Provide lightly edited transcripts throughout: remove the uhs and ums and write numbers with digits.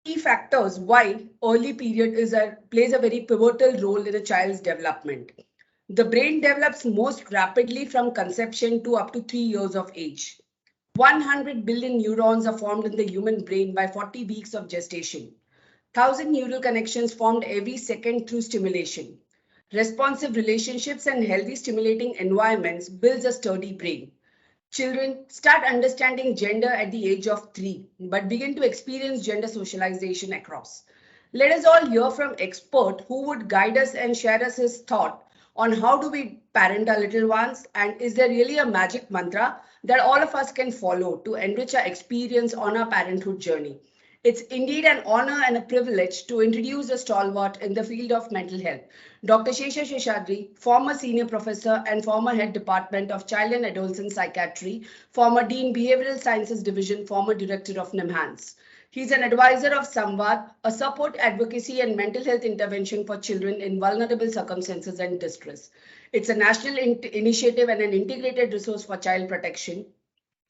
key factors why early period plays a very pivotal role in a child's development. The brain develops most rapidly from conception to up to 3 years of age. 100 billion neurons are formed in the human brain by 40 weeks of gestation. 1,000 neural connections formed every second through stimulation. Responsive relationships and healthy stimulating environments builds a sturdy brain. Children start understanding gender at the age of 3, but begin to experience gender socialization across. Let us all hear from expert who would guide us and share us his thought on how do we parent our little ones, and is there really a magic mantra that all of us can follow to enrich our experience on our parenthood journey. It's indeed an honor and a privilege to introduce a stalwart in the field of mental health, Dr. Shesha Sheshadri, former senior professor and former head department of child and adolescent psychiatry, former dean behavioral sciences division, former director of NIMHANS. He's an advisor of Samvad, a support advocacy and mental health intervention for children in vulnerable circumstances and distress. It's a national initiative and an integrated resource for child protection,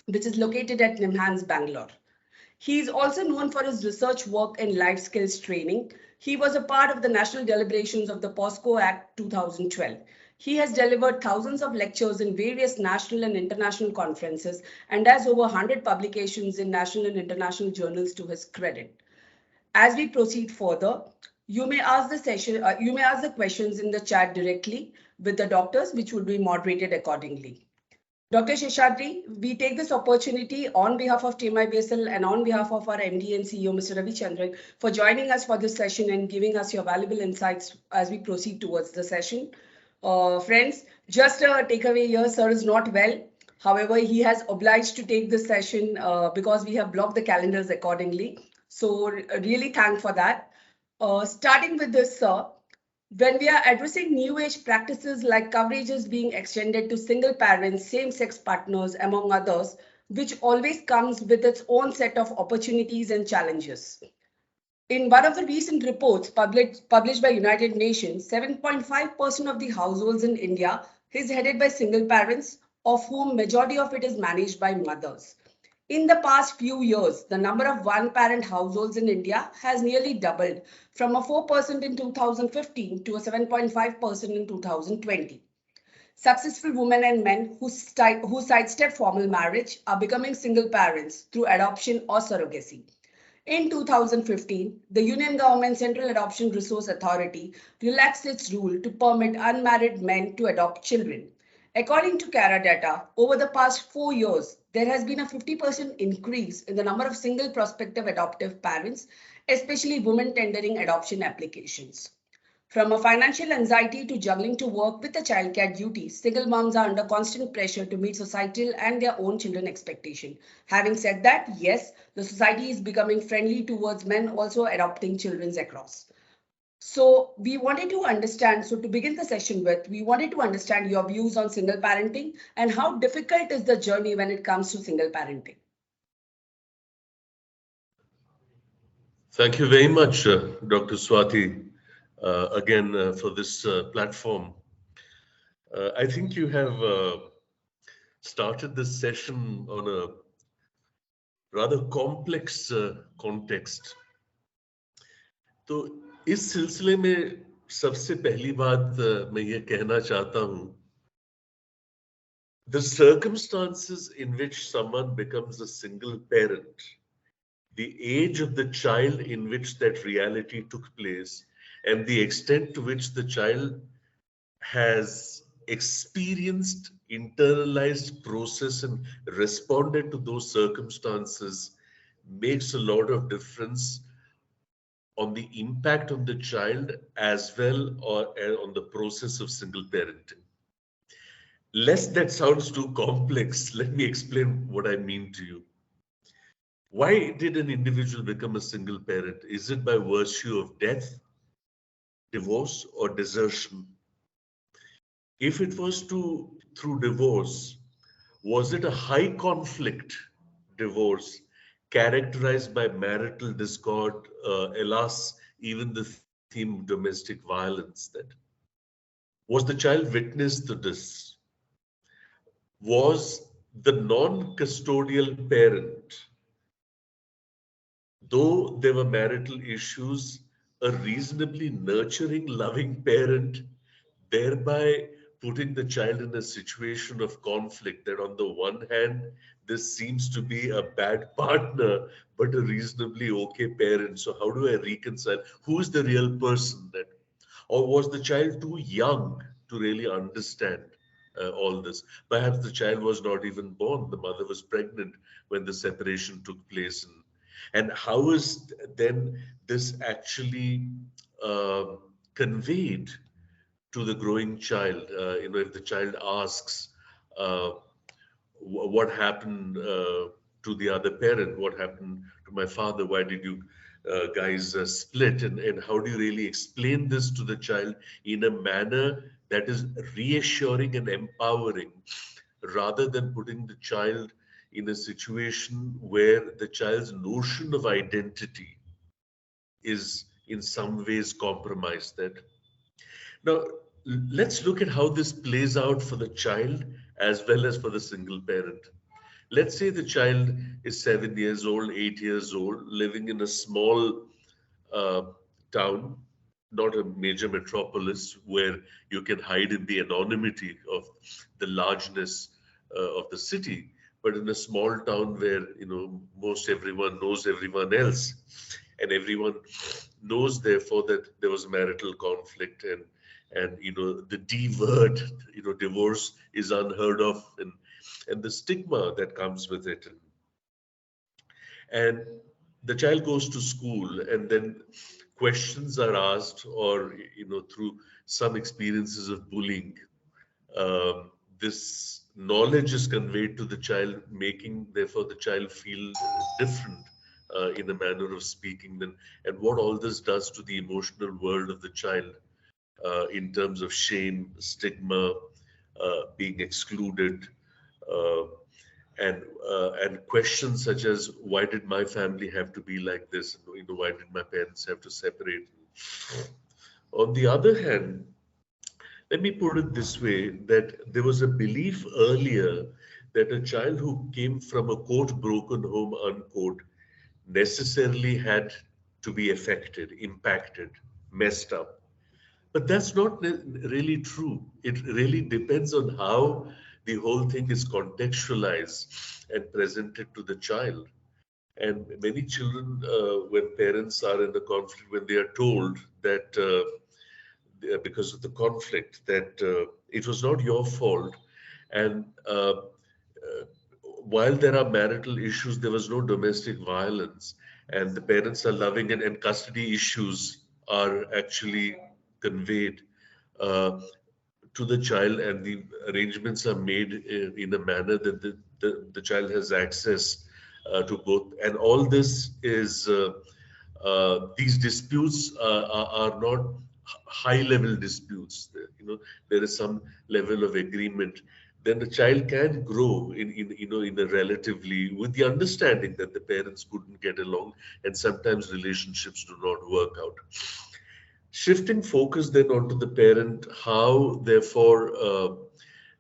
which is located at NIMHANS, Bangalore. He is also known for his research work in life skills training. He was a part of the national deliberations of the POSCO Act 2012. He has delivered thousands of lectures in various national and international conferences and has over 100 publications in national and international journals to his credit. As we proceed further, you may ask the questions in the chat directly with the doctors, which will be moderated accordingly. Dr. Sheshadri, we take this opportunity on behalf of Team IBSL and on behalf of our MD and CEO, Mr. Ravi Chandran, for joining us for this session and giving us your valuable insights as we proceed towards the session. Friends, just a takeaway here, sir is not well. However, he has obliged to take this session because we have blocked the calendars accordingly. So really thank for that. Starting with this, sir, when we are addressing new age practices like coverages being extended to single parents, same-sex partners, among others, which always comes with its own set of opportunities and challenges. In one of the recent reports published by United Nations, 7.5% of the households in India is headed by single parents, of whom majority of it is managed by mothers. In the past few years, the number of one-parent households in India has nearly doubled from a 4% in 2015 to a 7.5% in 2020. Successful women and men who sidestep formal marriage are becoming single parents through adoption or surrogacy. In 2015, the Union Government Central Adoption Resource Authority relaxed its rule to permit unmarried men to adopt children. According to CARA data, over the past 4 years, there has been a 50% increase in the number of single prospective adoptive parents, especially women tendering adoption applications. From a financial anxiety to juggling to work with the childcare duties, single moms are under constant pressure to meet societal and their own children expectation. Having said that, yes, the society is becoming friendly towards men also adopting children across. So we wanted to understand, so to begin the session with, we wanted to understand your views on single parenting and how difficult is the journey when it comes to single parenting. Thank you very much, Dr. Swati, again for this platform. I think you have started this session on a rather complex context. तो इस सिलसिले में सबसे पहली बात मैं ये कहना चाहता हूं, the circumstances in which someone becomes a single parent, the age of the child in which that reality took place, and the extent to which the child has experienced, internalized process and responded to those circumstances makes a lot of difference on the impact on the child as well or on the process of single parenting. Lest that sounds too complex, let me explain what I mean to you. Why did an individual become a single parent? Is it by virtue of death, divorce, or desertion? If it was through divorce, was it a high conflict divorce characterized by marital discord, alas, even the theme of domestic violence? That was the child witness to this? Was the non-custodial parent though there were marital issues, a reasonably nurturing, loving parent, thereby putting the child in a situation of conflict that on the one hand, this seems to be a bad partner, but a reasonably okay parent. So how do I reconcile? Who is the real person that, or was the child too young to really understand all this? Perhaps the child was not even born. The mother was pregnant when the separation took place. And how is then this actually conveyed to the growing child? If the child asks, uh, what happened to the other parent? What happened to my father? Why did you guys split? And how do you really explain this to the child in a manner that is reassuring and empowering, rather than putting the child in a situation where the child's notion of identity is in some ways compromised? That now, let's look at how this plays out for the child as well as for the single parent. Let's say the child is 7 years old, 8 years old, living in a small uh, town, not a major metropolis where you can hide in the anonymity of the largeness of the city, but in a small town where most everyone knows everyone else, and everyone knows therefore that there was marital conflict, and the D word, divorce is unheard of, and the stigma that comes with it. And the child goes to school, and then questions are asked, or through some experiences of bullying, this knowledge is conveyed to the child, making therefore the child feel different in a manner of speaking. And what all this does to the emotional world of the child in terms of shame, stigma, being excluded, uh, and questions such as, why did my family have to be like this? Why did my parents have to separate? On the other hand, let me put it this way, that there was a belief earlier that a child who came from a quote broken home unquote necessarily had to be affected, impacted, messed up. But that's not really true. It really depends on how the whole thing is contextualized and presented to the child. And many children, when parents are in a conflict, when they are told that because of the conflict, that it was not your fault, and while there are marital issues, there was no domestic violence, and the parents are loving, and custody issues are actually conveyed to the child, and the arrangements are made in a manner that the child has access to both. And all this is, these disputes are not high level disputes. There is some level of agreement. Then the child can grow in a relatively, with the understanding that the parents couldn't get along, and sometimes relationships do not work out. Shifting focus then onto the parent, how therefore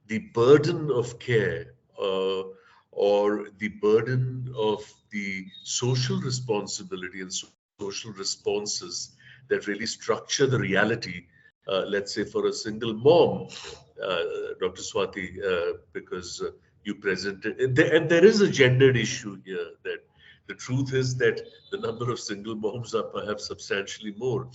the burden of care, or the burden of the social responsibility and social responses that really structure the reality, let's say for a single mom, Dr. Swati, because you presented, and there is a gendered issue here, that the truth is that the number of single moms are perhaps substantially more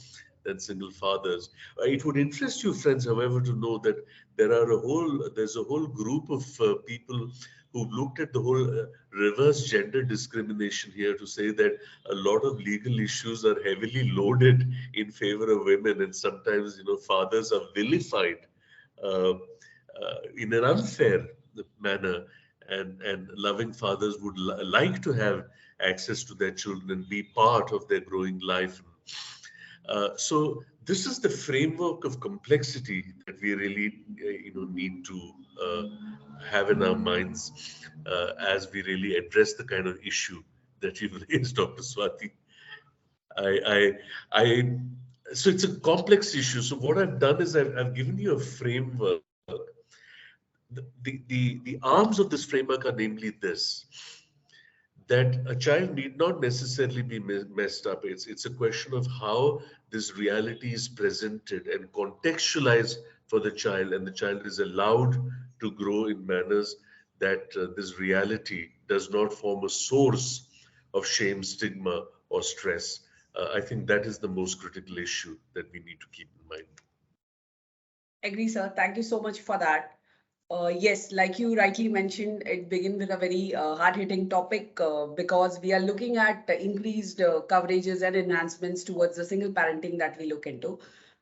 than single fathers. It would interest you, friends, however, to know that there's a whole group of people who've looked at the whole reverse gender discrimination here, to say that a lot of legal issues are heavily loaded in favor of women, and sometimes fathers are vilified in an unfair manner, and loving fathers would like to have access to their children and be part of their growing life. So this is the framework of complexity that we really need to uh, have in our minds as we really address the kind of issue that you've raised, Dr. Swati. I, I, so it's a complex issue. So what I've done is I've given you a framework. The arms of this framework are namely this, that a child need not necessarily be messed up. It's a question of how this reality is presented and contextualized for the child, and the child is allowed to grow in manners that this reality does not form a source of shame, stigma, or stress. I think that is the most critical issue that we need to keep in mind. Agree, sir. Thank you so much for that. Yes, like you rightly mentioned, it begins with a very hard-hitting topic because we are looking at increased coverages and enhancements towards the single parenting that we look into.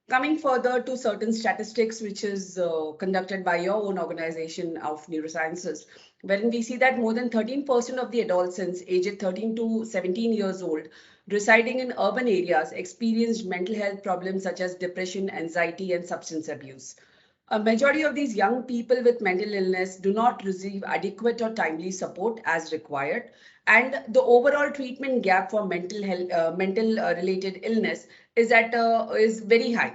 Coming further to certain statistics, which is conducted by your own organization of neurosciences, wherein we see that more than 13% of the adolescents aged 13 to 17 years old residing in urban areas experienced mental health problems such as depression, anxiety, and substance abuse. A majority of these young people with mental illness do not receive adequate or timely support as required, and the overall treatment gap for mental health, mental related illness is very high.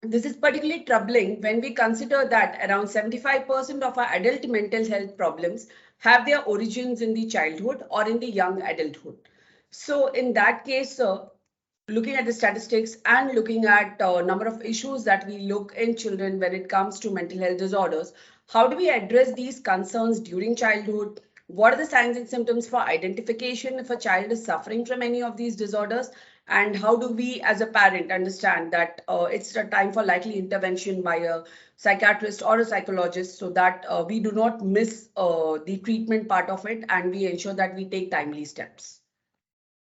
This is particularly troubling when we consider that around 75% of our adult mental health problems have their origins in the childhood or in the young adulthood. So, in that case, looking at the statistics and looking at number of issues that we look in children when it comes to mental health disorders, how do we address these concerns during childhood? What are the signs and symptoms for identification if a child is suffering from any of these disorders? And how do we as a parent understand that it's a time for likely intervention by a psychiatrist or a psychologist so that we do not miss the treatment part of it and we ensure that we take timely steps?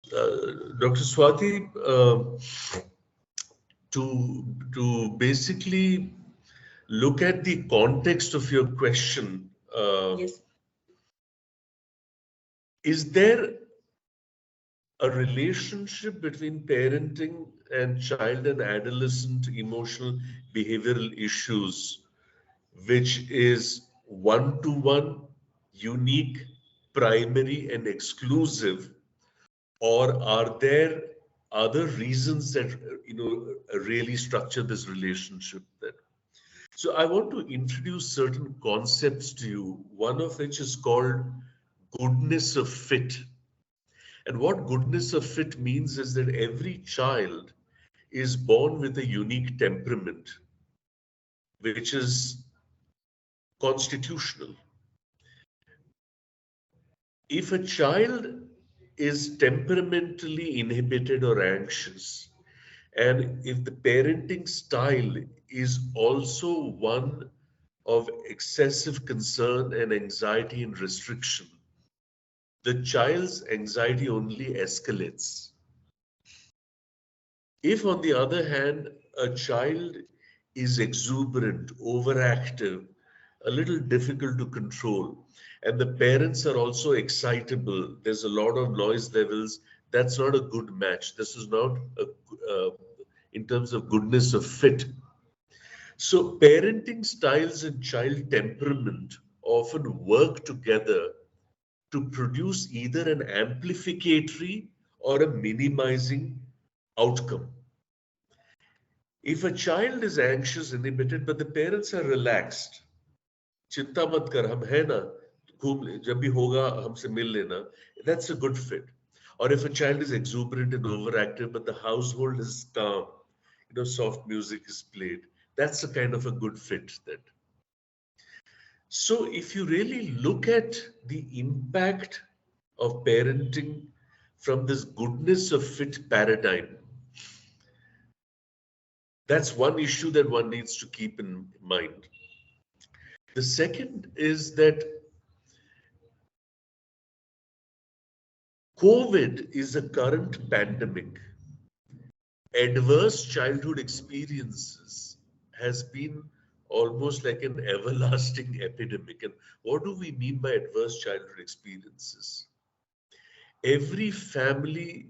Dr. Swati, to basically look at the context of your question, Yes. is there a relationship between parenting and child and adolescent emotional behavioral issues, which is one-to-one, unique, primary, and exclusive, or are there other reasons that really structure this relationship? That so I want to introduce certain concepts to you. One of which is called goodness of fit. And what goodness of fit means is that every child is born with a unique temperament, which is constitutional. If a child is temperamentally inhibited or anxious, and if the parenting style is also one of excessive concern and anxiety and restriction, the child's anxiety only escalates. If, on the other hand, a child is exuberant, overactive, a little difficult to control, and the parents are also excitable, there's a lot of noise levels, that's not a good match. This is not in terms of goodness of fit. So, parenting styles and child temperament often work together to produce either an amplificatory or a minimizing outcome. If a child is anxious, inhibited, but the parents are relaxed, चिंता मत कर हम है ना घूम ले जब भी होगा हमसे मिल लेना, that's a good fit. Or if a child is exuberant and overactive but the household is calm, soft music is played, that's a kind of a good fit. That so if you really look at the impact of parenting from this goodness of fit paradigm, that's one issue that one needs to keep in mind. The second is that COVID is a current pandemic. Adverse childhood experiences has been almost like an everlasting epidemic. And what do we mean by adverse childhood experiences? Every family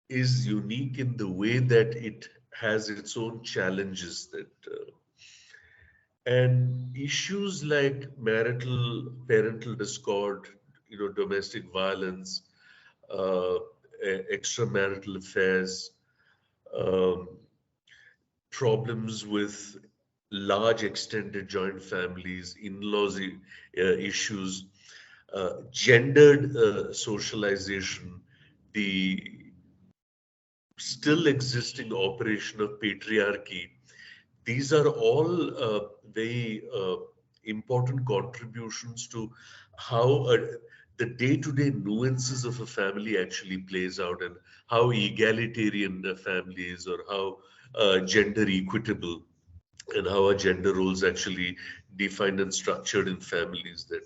is unique in the way that it has its own challenges that and issues like marital parental discord, domestic violence, uh, extramarital affairs, um, problems with large extended joint families, in-laws issues, gendered socialization, the still existing operation of patriarchy. These are all very important contributions to how the day-to-day nuances of a family actually plays out, and how egalitarian a family is, or how gender equitable, and how are gender roles actually defined and structured in families. That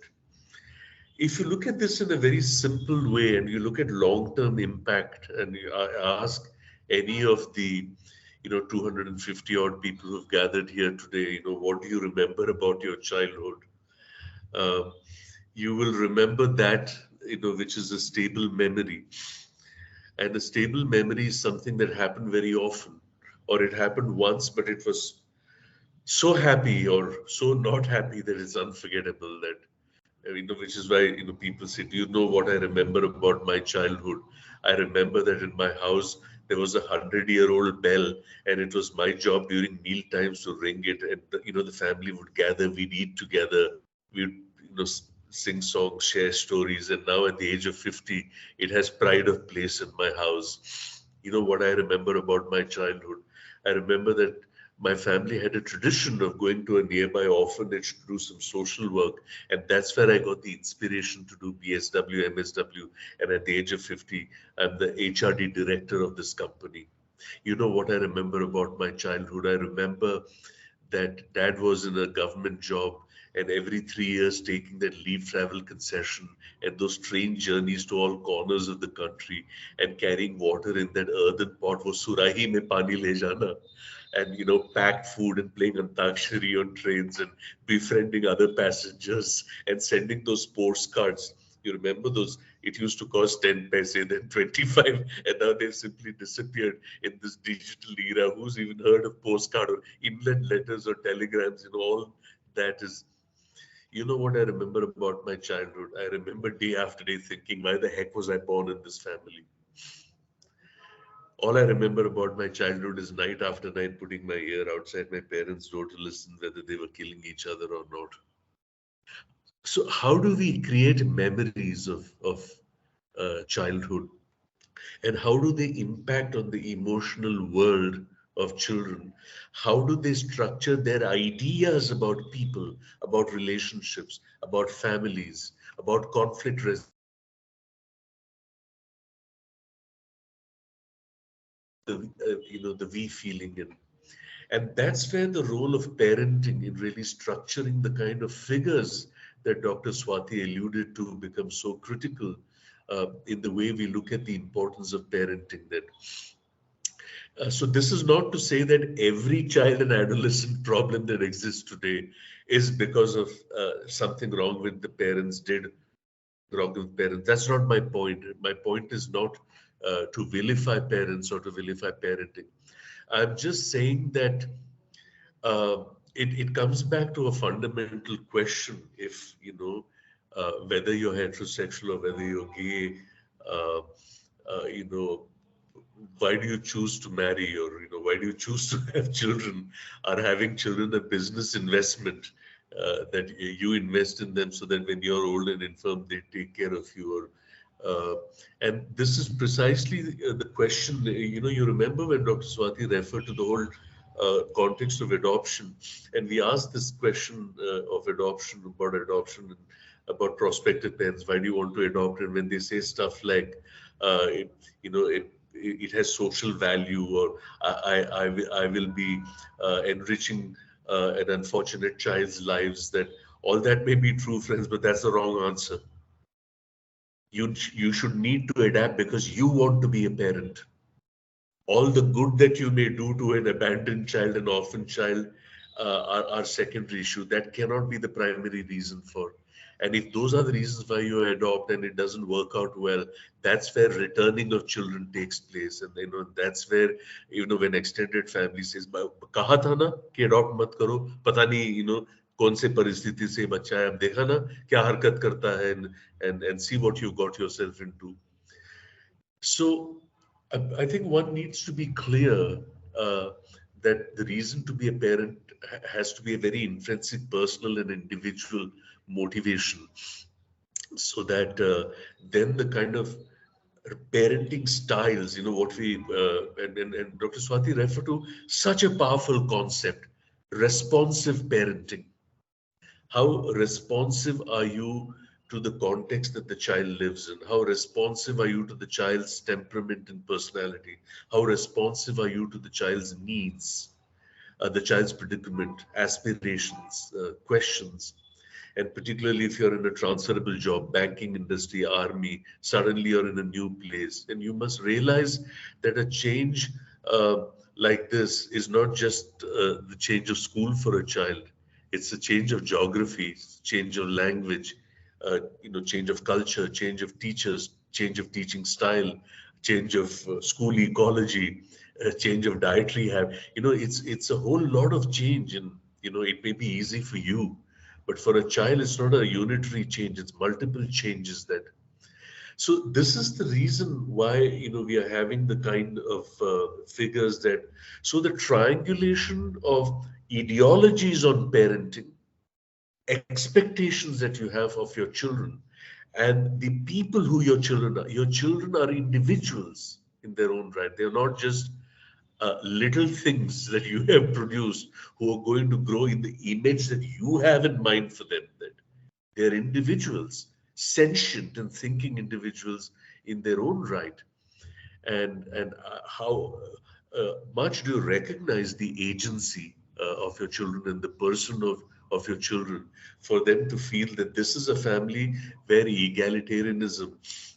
if you look at this in a very simple way, and you look at long-term impact, and ask any of the 250 odd people who've gathered here today, what do you remember about your childhood? Um, you will remember that, which is a stable memory. And a stable memory is something that happened very often, or it happened once, but it was so happy or so not happy that it's unforgettable. That which is why people say, "Do you know what I remember about my childhood?" I remember that in my house there was a 100-year-old bell, and it was my job during meal times to ring it, and the family would gather, we'd eat together, we'd sing songs, share stories, and now at the age of 50, it has pride of place in my house. What I remember about my childhood? I remember that my family had a tradition of going to a nearby orphanage to do some social work, and that's where I got the inspiration to do BSW, MSW, and at the age of 50, I'm the HRD director of this company. What I remember about my childhood? I remember that dad was in a government job, and every 3 years taking that leave travel concession and those train journeys to all corners of the country, and carrying water in that earthen pot, wo surahi mein pani le jana, and packed food and playing antakshari on trains and befriending other passengers and sending those postcards. You remember those? It used to cost 10 paise, then 25, and now they've simply disappeared in this digital era. Who's even heard of postcard or inland letters or telegrams? All that is. What I remember about my childhood? I remember day after day thinking, why the heck was I born in this family? All I remember about my childhood is night after night putting my ear outside my parents' door to listen whether they were killing each other or not. So, how do we create memories of childhood, and how do they impact on the emotional world of children? How do they structure their ideas about people, about relationships, about families, about conflict the we feeling in? And that's where the role of parenting in really structuring the kind of figures that Dr. Swati alluded to becomes so critical in the way we look at the importance of parenting. So this is not to say that every child and adolescent problem that exists today is because of something wrong with the parents did, wrong with parents. That's not my point. My point is not to vilify parents or to vilify parenting. I'm just saying that uh, it comes back to a fundamental question. If whether you're heterosexual or whether you're gay, uh, you know why do you choose to marry, or why do you choose to have children? Are having children a business investment, that you invest in them so that when you're old and infirm they take care of you? Or and this is precisely the question. You remember when Dr. Swati referred to the whole context of adoption, and we asked this question of adoption and about prospective parents, why do you want to adopt? And when they say stuff like it, it has social value, or I will be enriching an unfortunate child's lives, that all that may be true, friends, but that's the wrong answer. You should need to adapt because you want to be a parent. All the good that you may do to an abandoned child, an orphan child, are secondary issue. That cannot be the primary reason for. And if those are the reasons why you adopt and it doesn't work out well, that's where returning of children takes place. And that's where, when extended family says, कहा था ना कि adopt मत करो, पता नहीं, कौन से परिस्थिति से बच्चा है, अब देखा ना क्या हरकत करता है, and see what you got yourself into. So I think one needs to be clear uh, that the reason to be a parent has to be a very intrinsic, personal, and individual motivation. so that then the kind of parenting styles, what we and Dr. Swati referred to such a powerful concept, responsive parenting. How responsive are you to the context that the child lives in? How responsive are you to the child's temperament and personality? How responsive are you to the child's needs, the child's predicament, aspirations, questions? And particularly if you're in a transferable job, banking industry, army, suddenly you're in a new place, and you must realize that a change uh, like this is not just the change of school for a child. It's a change of geography, change of language, change of culture, change of teachers, change of teaching style, change of school ecology, change of dietary habit. It's a whole lot of change, and it may be easy for you, but for a child, it's not a unitary change, it's multiple changes that. So this is the reason why, we are having the kind of figures that, so the triangulation of ideologies on parenting, expectations that you have of your children, and the people who your children are individuals in their own right. They're not just little things that you have produced who are going to grow in the image that you have in mind for them. That they're individuals, sentient and thinking individuals in their own right. And how much do you recognize the agency of your children and the person of your children, for them to feel that this is a family where egalitarianism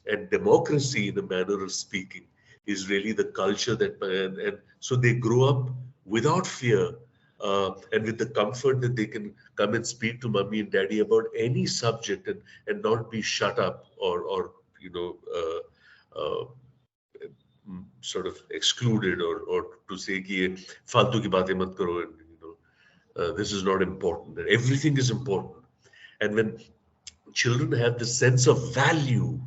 and democracy, in a manner of speaking, is really the culture that, and so they grow up without fear, and with the comfort that they can come and speak to mommy and daddy about any subject, and not be shut up, or sort of excluded, or to say कि ये फालतू की बातें मत करो, and this is not important, and everything is important. And when children have the sense of value,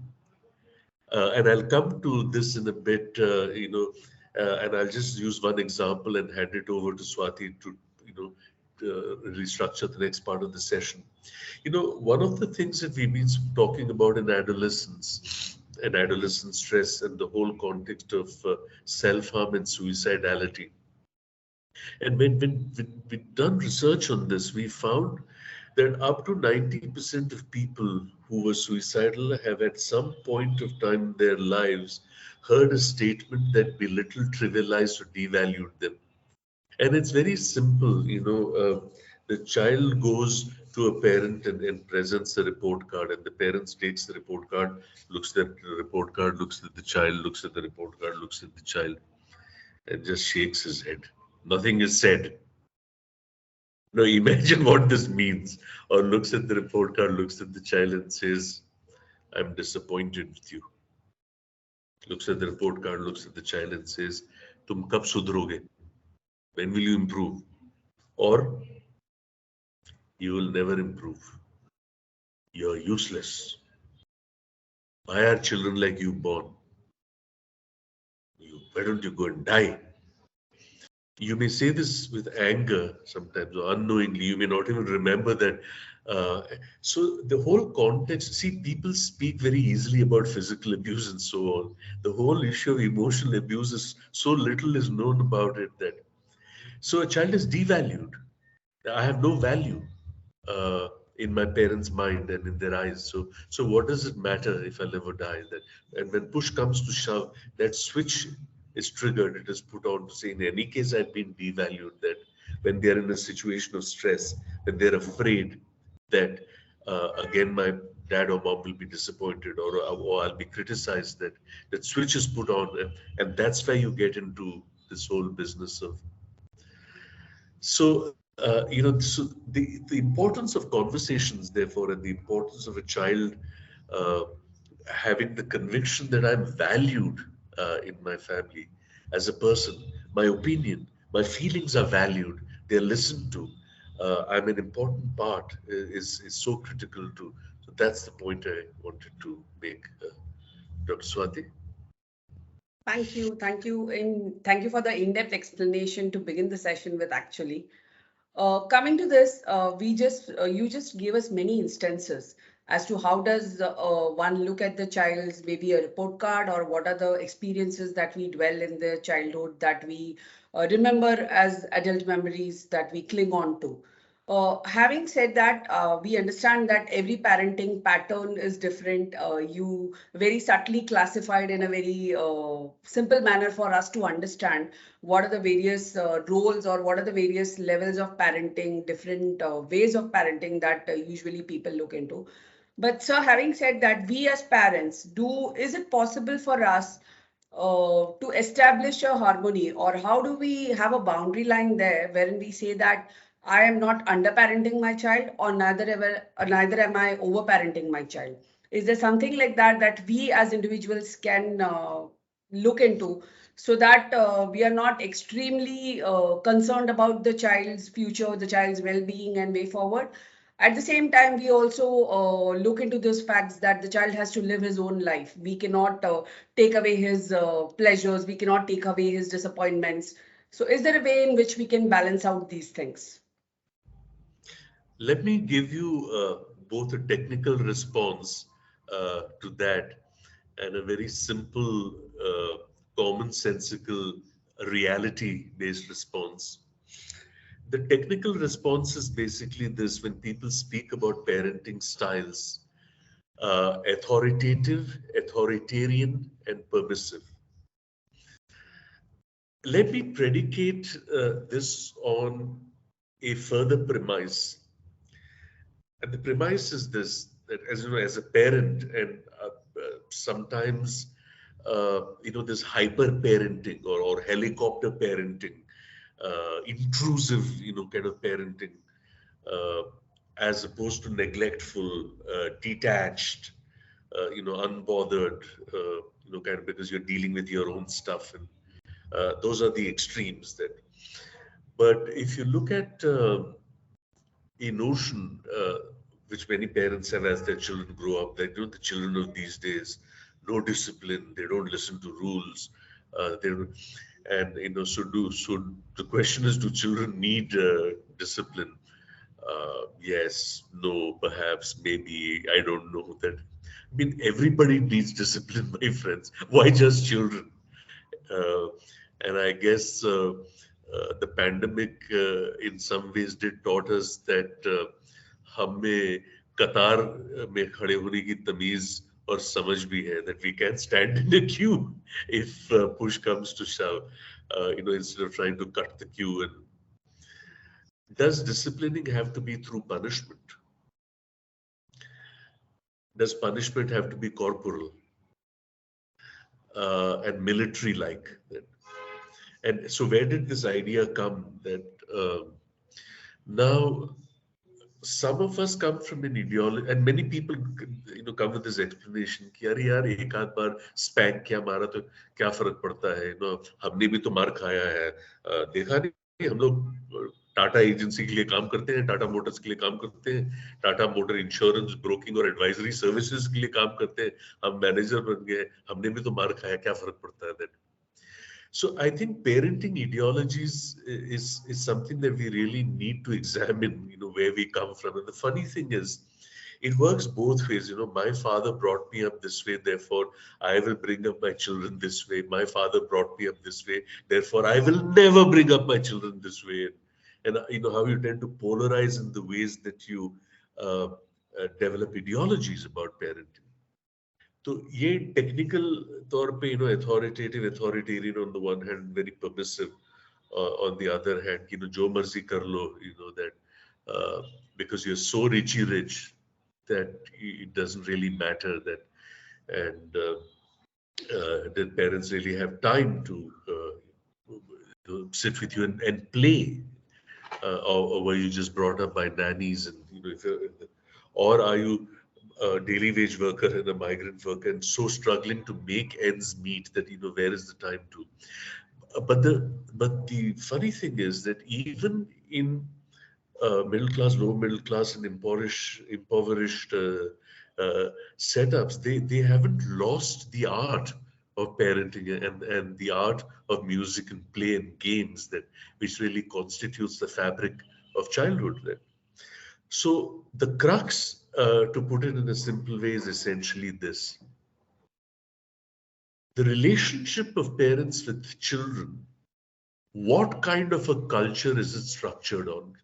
and I'll come to this in a bit, and I'll just use one example and hand it over to Swati to, restructure the next part of the session. One of the things that we've been talking about in adolescence and adolescent stress and the whole context of self-harm and suicidality. And when we've done research on this, we found that up to 90% of people who were suicidal have at some point of time in their lives heard a statement that belittled, trivialized, or devalued them. And it's very simple, the child goes to a parent and presents a report card, and the parent takes the report card, looks at the report card, looks at the child, looks at the report card, looks at the child, and just shakes his head. Nothing is said. Now imagine what this means. Or looks at the report card, looks at the child and says, I'm disappointed with you. Looks at the report card, looks at the child and says, Tum kab sudroge? When will you improve? Or you will never improve. You're useless. Why are children like you born? Why don't you go and die? You may say this with anger sometimes, or unknowingly. You may not even remember that. So the whole context, see, people speak very easily about physical abuse and so on. The whole issue of emotional abuse is so little is known about it, that so a child is devalued. I have no value uh, in my parents' mind and in their eyes. So what does it matter if I live or die? That, and when push comes to shove, that switch is triggered. It is put on to say, in any case, I've been devalued. That when they're in a situation of stress, when they're afraid that again my dad or mom will be disappointed, or I'll be criticized, that switch is put on, and that's where you get into this whole business of. So, the importance of conversations, therefore, and the importance of a child uh, having the conviction that I'm valued in my family as a person, my opinion, my feelings are valued, they're listened to. I'm an important part is so critical to. So that's the point I wanted to make, Dr. Swati. Thank you. Thank you for the in-depth explanation to begin the session with, actually. Coming to this, you just gave us many instances. as to how does one look at the child's maybe a report card, or what are the experiences that we dwell in their childhood that we remember as adult memories that we cling on to. Having said that, we understand that every parenting pattern is different. You very subtly classified in a very simple manner for us to understand what are the various roles, or what are the various levels of parenting, different ways of parenting that usually people look into. But sir, having said that, we as parents, is it possible for us to establish a harmony, or how do we have a boundary line there wherein we say that I am not underparenting my child, or neither am I overparenting my child? Is there something like that that we as individuals can look into, so that we are not extremely concerned about the child's future, the child's well-being and way forward? At the same time, we also look into those facts that the child has to live his own life. We cannot take away his pleasures, we cannot take away his disappointments. So, is there a way in which we can balance out these things? Let me give you both a technical response to that and a very simple, commonsensical, reality-based response. The technical response is basically this: when people speak about parenting styles, authoritative, authoritarian, and permissive. Let me predicate this on a further premise. And the premise is this: that, as you know, as a parent, and sometimes, this hyper parenting, or helicopter parenting, intrusive, kind of parenting, uh, as opposed to neglectful, detached, unbothered, kind of, because you're dealing with your own stuff. And those are the extremes that. But if you look at a notion which many parents have as their children grow up, that, the children of these days, no discipline, they don't listen to rules, they don't, and so the question is, do children need discipline? Yes, no, perhaps, maybe, I don't know that. I mean, everybody needs discipline, my friends. Why just children? Uh, and I guess the pandemic, in some ways, did taught us that हम में कतार में खड़े होने की तमीज और समझ भी है, that we can stand in a queue if push comes to shove, instead of trying to cut the queue. And does disciplining have to be through punishment? Does punishment have to be corporal and military like? And so where did this idea come that now some of us come from an ideology, and many people, come with this explanation कि अरे यार एक आध बार spank क्या मारा तो क्या फर्क पड़ता है, हमने भी तो मार खाया है, देखा नहीं हम लोग टाटा एजेंसी के लिए काम करते हैं, टाटा मोटर्स के लिए काम करते हैं, टाटा मोटर इंश्योरेंस ब्रोकिंग और एडवाइजरी सर्विसेज के लिए काम करते हैं, हम मैनेजर बन गए, हमने भी तो मार खाया, क्या फर्क पड़ता है? So I think parenting ideologies is something that we really need to examine, where we come from. And the funny thing is, it works both ways. My father brought me up this way, therefore I will bring up my children this way. My father brought me up this way, therefore I will never bring up my children this way. And how you tend to polarize in the ways that you develop ideologies about parenting. तो ये technical तौर पे authoritative authoritarian on the one hand, very permissive on the other hand, जो मर्जी कर लो, that because you're so rich that it doesn't really matter that, and that parents really have time to sit with you and play, or were you just brought up by nannies, and or are you a daily wage worker and a migrant worker and so struggling to make ends meet that where is the time to? But the funny thing is that even in middle class, low middle class, and impoverished setups, they haven't lost the art of parenting and the art of music and play and games, that which really constitutes the fabric of childhood. So the crux to put it in a simple way, is essentially this: the relationship of parents with children. What kind of a culture is it structured on?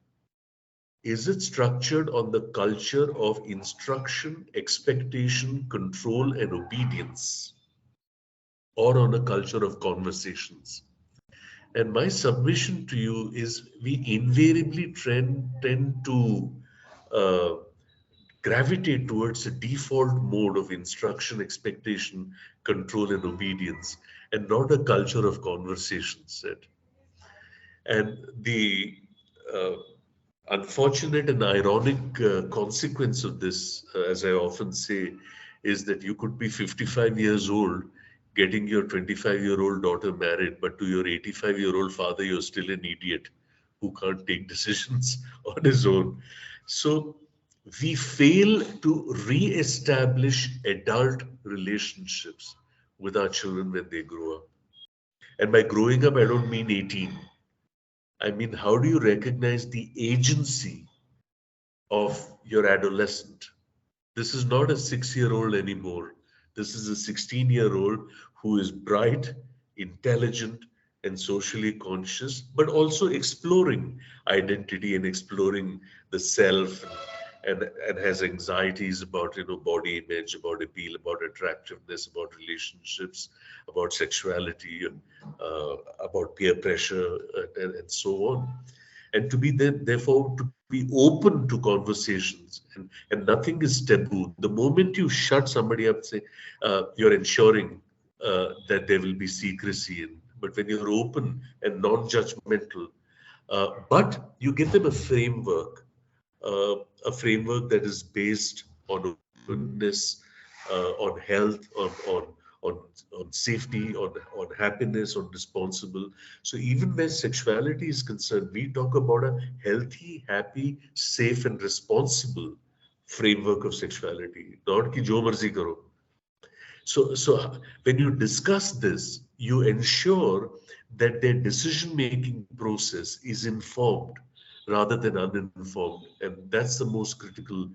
Is it structured on the culture of instruction, expectation, control, and obedience, or on a culture of conversations? And my submission to you is we invariably tend to uh, gravitate towards a default mode of instruction, expectation, control, and obedience, and not a culture of conversations. And the uh, unfortunate and ironic consequence of this, as I often say, is that you could be 55 years old getting your 25-year-old daughter married, but to your 85-year-old father, you're still an idiot who can't take decisions on his own. So we fail to re-establish adult relationships with our children when they grow up. And by growing up, I don't mean 18. I mean, how do you recognize the agency of your adolescent? This is not a 6-year-old anymore. This is a 16-year-old who is bright, intelligent, and socially conscious, but also exploring identity and exploring the self, and has anxieties about body image, about appeal, about attractiveness, about relationships, about sexuality, about peer pressure, and so on. And to be then therefore to be open to conversations, and nothing is taboo. The moment you shut somebody up, say, you're ensuring that there will be secrecy in. But when you're open and non-judgmental, but you give them uh, a framework that is based on openness, on health, on, on safety, on happiness, on responsible. So even where sexuality is concerned, we talk about a healthy, happy, safe, and responsible framework of sexuality. Not ki jo marzi karo. So when you discuss this, you ensure that their decision-making process is informed rather than uninformed, and that's the most critical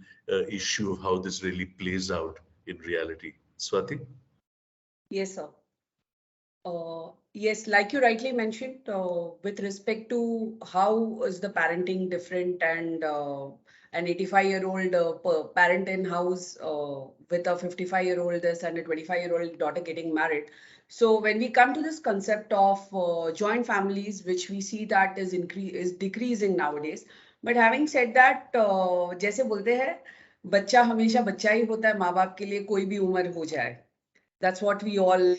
issue of how this really plays out in reality. Swati? Yes, sir. Yes, like you rightly mentioned, with respect to how is the parenting different, and an 85-year-old parent in house with a 55-year-old this and a 25-year-old daughter getting married. So when we come to this concept of joint families, which we see that is decreasing nowadays. But having said that, जैसे बोलते हैं, बच्चा हमेशा बच्चा ही होता है, माँ बाप के लिए कोई भी उम्र हो जाए. That's what we all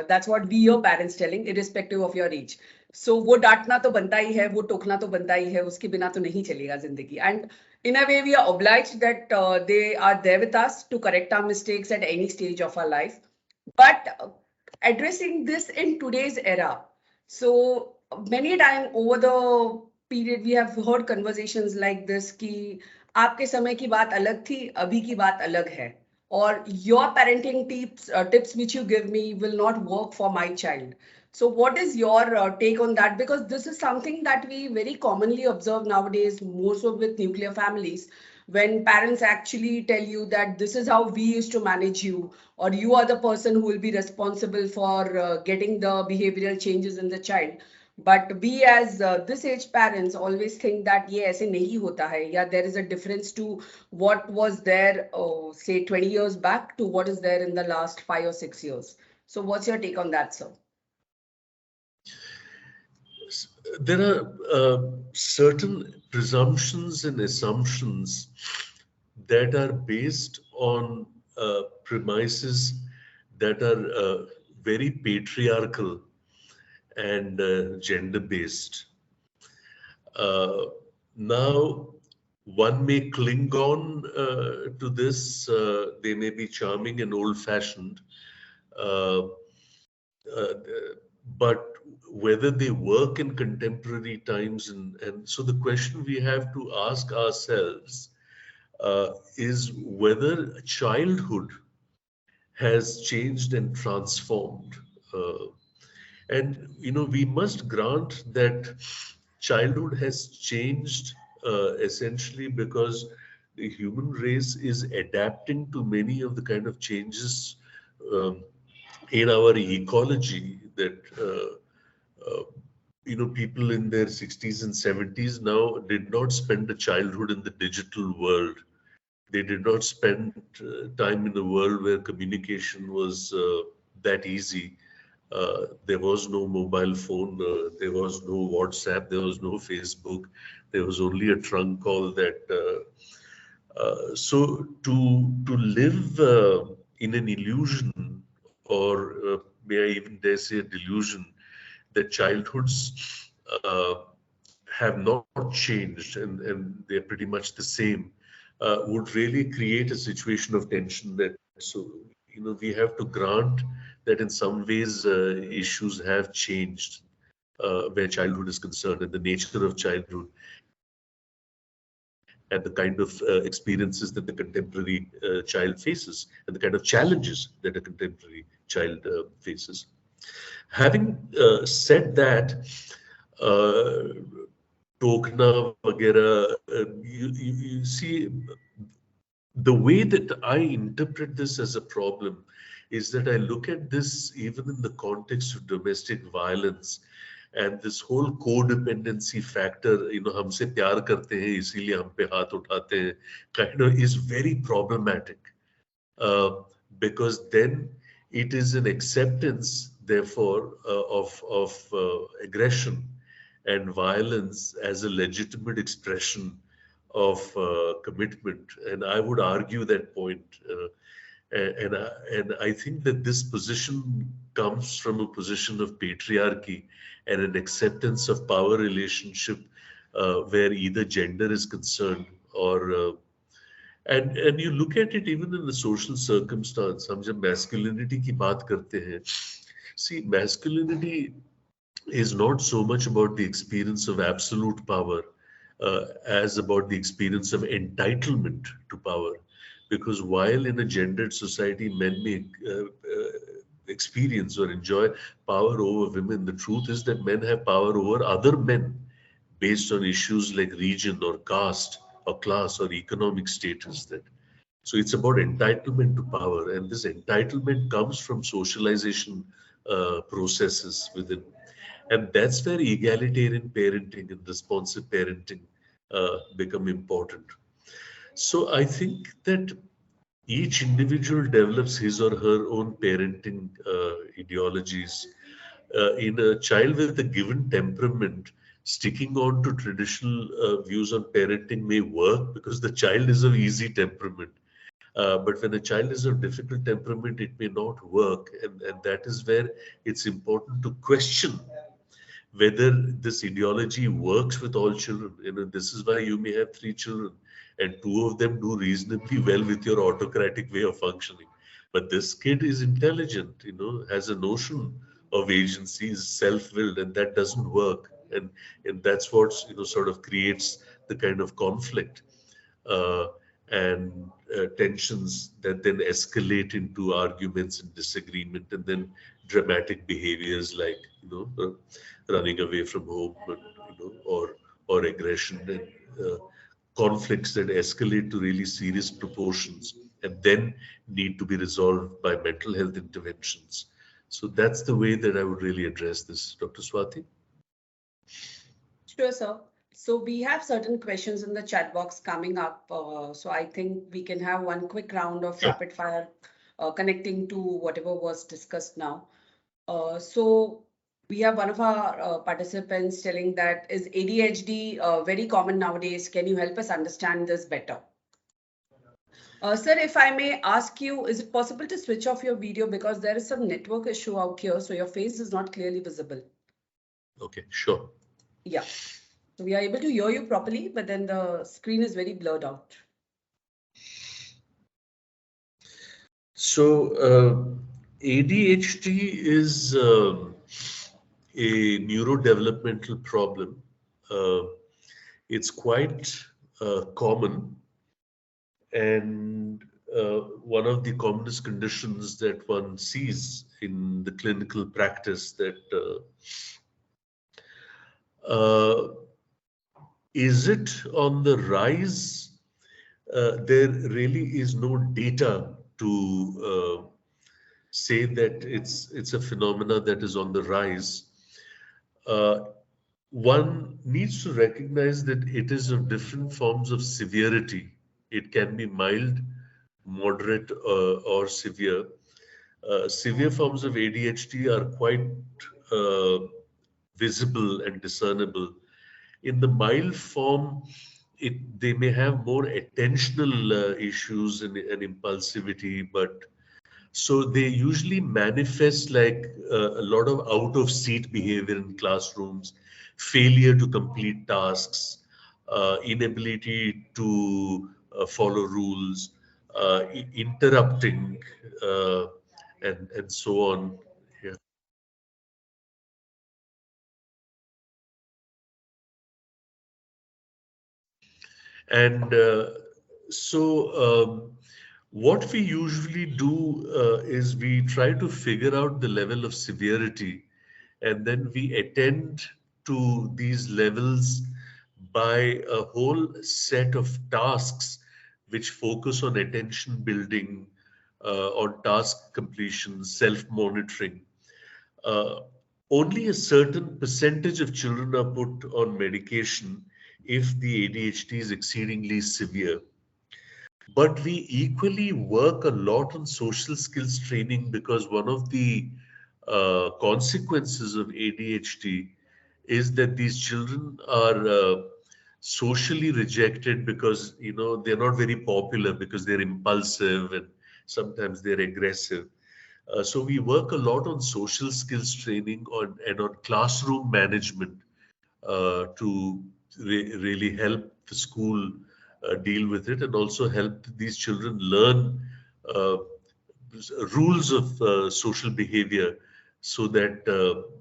that's what we your parents telling, irrespective of your age. So वो डांटना तो बनता ही है, वो टोकना तो बनता ही है, उसके बिना तो नहीं चलेगा जिंदगी. And in a way we are obliged that they are there with us to correct our mistakes at any stage of our life. But addressing this in today's era, so many times over the period we have heard conversations like this कि आपके समय की बात अलग थी, अभी की बात अलग है, or your parenting tips which you give me will not work for my child. So what is your take on that? Because this is something that we very commonly observe nowadays, more so with nuclear families, when parents actually tell you that this is how we used to manage you, or you are the person who will be responsible for getting the behavioral changes in the child. But we as this age parents always think that ये ऐसे नहीं होता है, या there is a difference to what was there say 20 years back to what is there in the last 5 or 6 years. So what's your take on that, sir? There are certain presumptions and assumptions that are based on premises that are very patriarchal and gender based. Now, one may cling on to this, they may be charming and old fashioned, uh, uh, but whether they work in contemporary times, and so the question we have to ask ourselves is whether childhood has changed and transformed. And we must grant that childhood has changed essentially because the human race is adapting to many of the kind of changes um, in our ecology that people in their 60s and 70s now did not spend a childhood in the digital world. They did not spend time in a world where communication was that easy. There was no mobile phone, there was no WhatsApp, there was no Facebook, there was only a trunk call that. So to live in an illusion, or may I even dare say a delusion, that childhoods have not changed and they're pretty much the same, would really create a situation of tension. That so we have to grant that in some ways issues have changed where childhood is concerned, and the nature of childhood, and the kind of experiences that the contemporary child faces, and the kind of challenges that a contemporary child faces. Having said that, uh, टोकना वगैरह, you see, the way that I interpret this as a problem is that I look at this even in the context of domestic violence, and this whole codependency factor, हमसे प्यार करते हैं इसीलिए हम पे हाथ उठाते हैं, kind of is very problematic. uh, because then it is an acceptance, therefore, of aggression and violence as a legitimate expression of commitment. And I would argue that point. And I think that this position comes from a position of patriarchy and an acceptance of power relationship where either gender is concerned or and you look at it even in the social circumstance. हम जब masculinity की बात करते हैं, see, masculinity is not so much about the experience of absolute power as about the experience of entitlement to power. Because while in a gendered society, men may experience or enjoy power over women, the truth is that men have power over other men based on issues like region or caste or class or economic status. That so it's about entitlement to power, and this entitlement comes from socialization processes within, and that's where egalitarian parenting and responsive parenting become important. So I think that each individual develops his or her own parenting ideologies. In a child with a given temperament, sticking on to traditional views on parenting may work because the child is of easy temperament. But when a child is of difficult temperament, it may not work. And that is where it's important to question whether this ideology works with all children. This is why you may have three children and two of them do reasonably well with your autocratic way of functioning. But this kid is intelligent, has a notion of agency, is self-willed, and that doesn't work. And that's what, sort of creates the kind of conflict uh, and tensions that then escalate into arguments and disagreement, and then dramatic behaviors like running away from home, and, or aggression, and conflicts that escalate to really serious proportions and then need to be resolved by mental health interventions. So that's the way that I would really address this, Dr. Swati. Sure, sir. So we have certain questions in the chat box coming up. So I think we can have one quick round of rapid fire connecting to whatever was discussed now. So we have one of our participants telling that is ADHD very common nowadays. Can you help us understand this better? Sir, if I may ask you, is it possible to switch off your video because there is some network issue out here, so your face is not clearly visible? Okay, sure. Yeah. So we are able to hear you properly, but then the screen is very blurred out. So ADHD is a neurodevelopmental problem. It's quite common, and one of the commonest conditions that one sees in the clinical practice. That is it on the rise? there really is no data to say that it's a phenomena that is on the rise. Uh, One needs to recognize that it is of different forms of severity. It can be mild, moderate, or severe. Severe forms of ADHD are quite uh, visible and discernible. In the mild form, they may have more attentional issues and impulsivity, but so they usually manifest like a lot of out of seat behavior in classrooms, failure to complete tasks, inability to follow rules, interrupting, uh, and so on. Yeah. And so, what we usually do is we try to figure out the level of severity, and then we attend to these levels by a whole set of tasks which focus on attention building, on task completion, self monitoring. uh, Only a certain percentage of children are put on medication if the ADHD is exceedingly severe. But we equally work a lot on social skills training because one of the consequences of ADHD is that these children are socially rejected because they're not very popular because they're impulsive and sometimes they're aggressive. So we work a lot on social skills training and on classroom management to really help the school deal with it and also help these children learn uh, rules of social behavior so that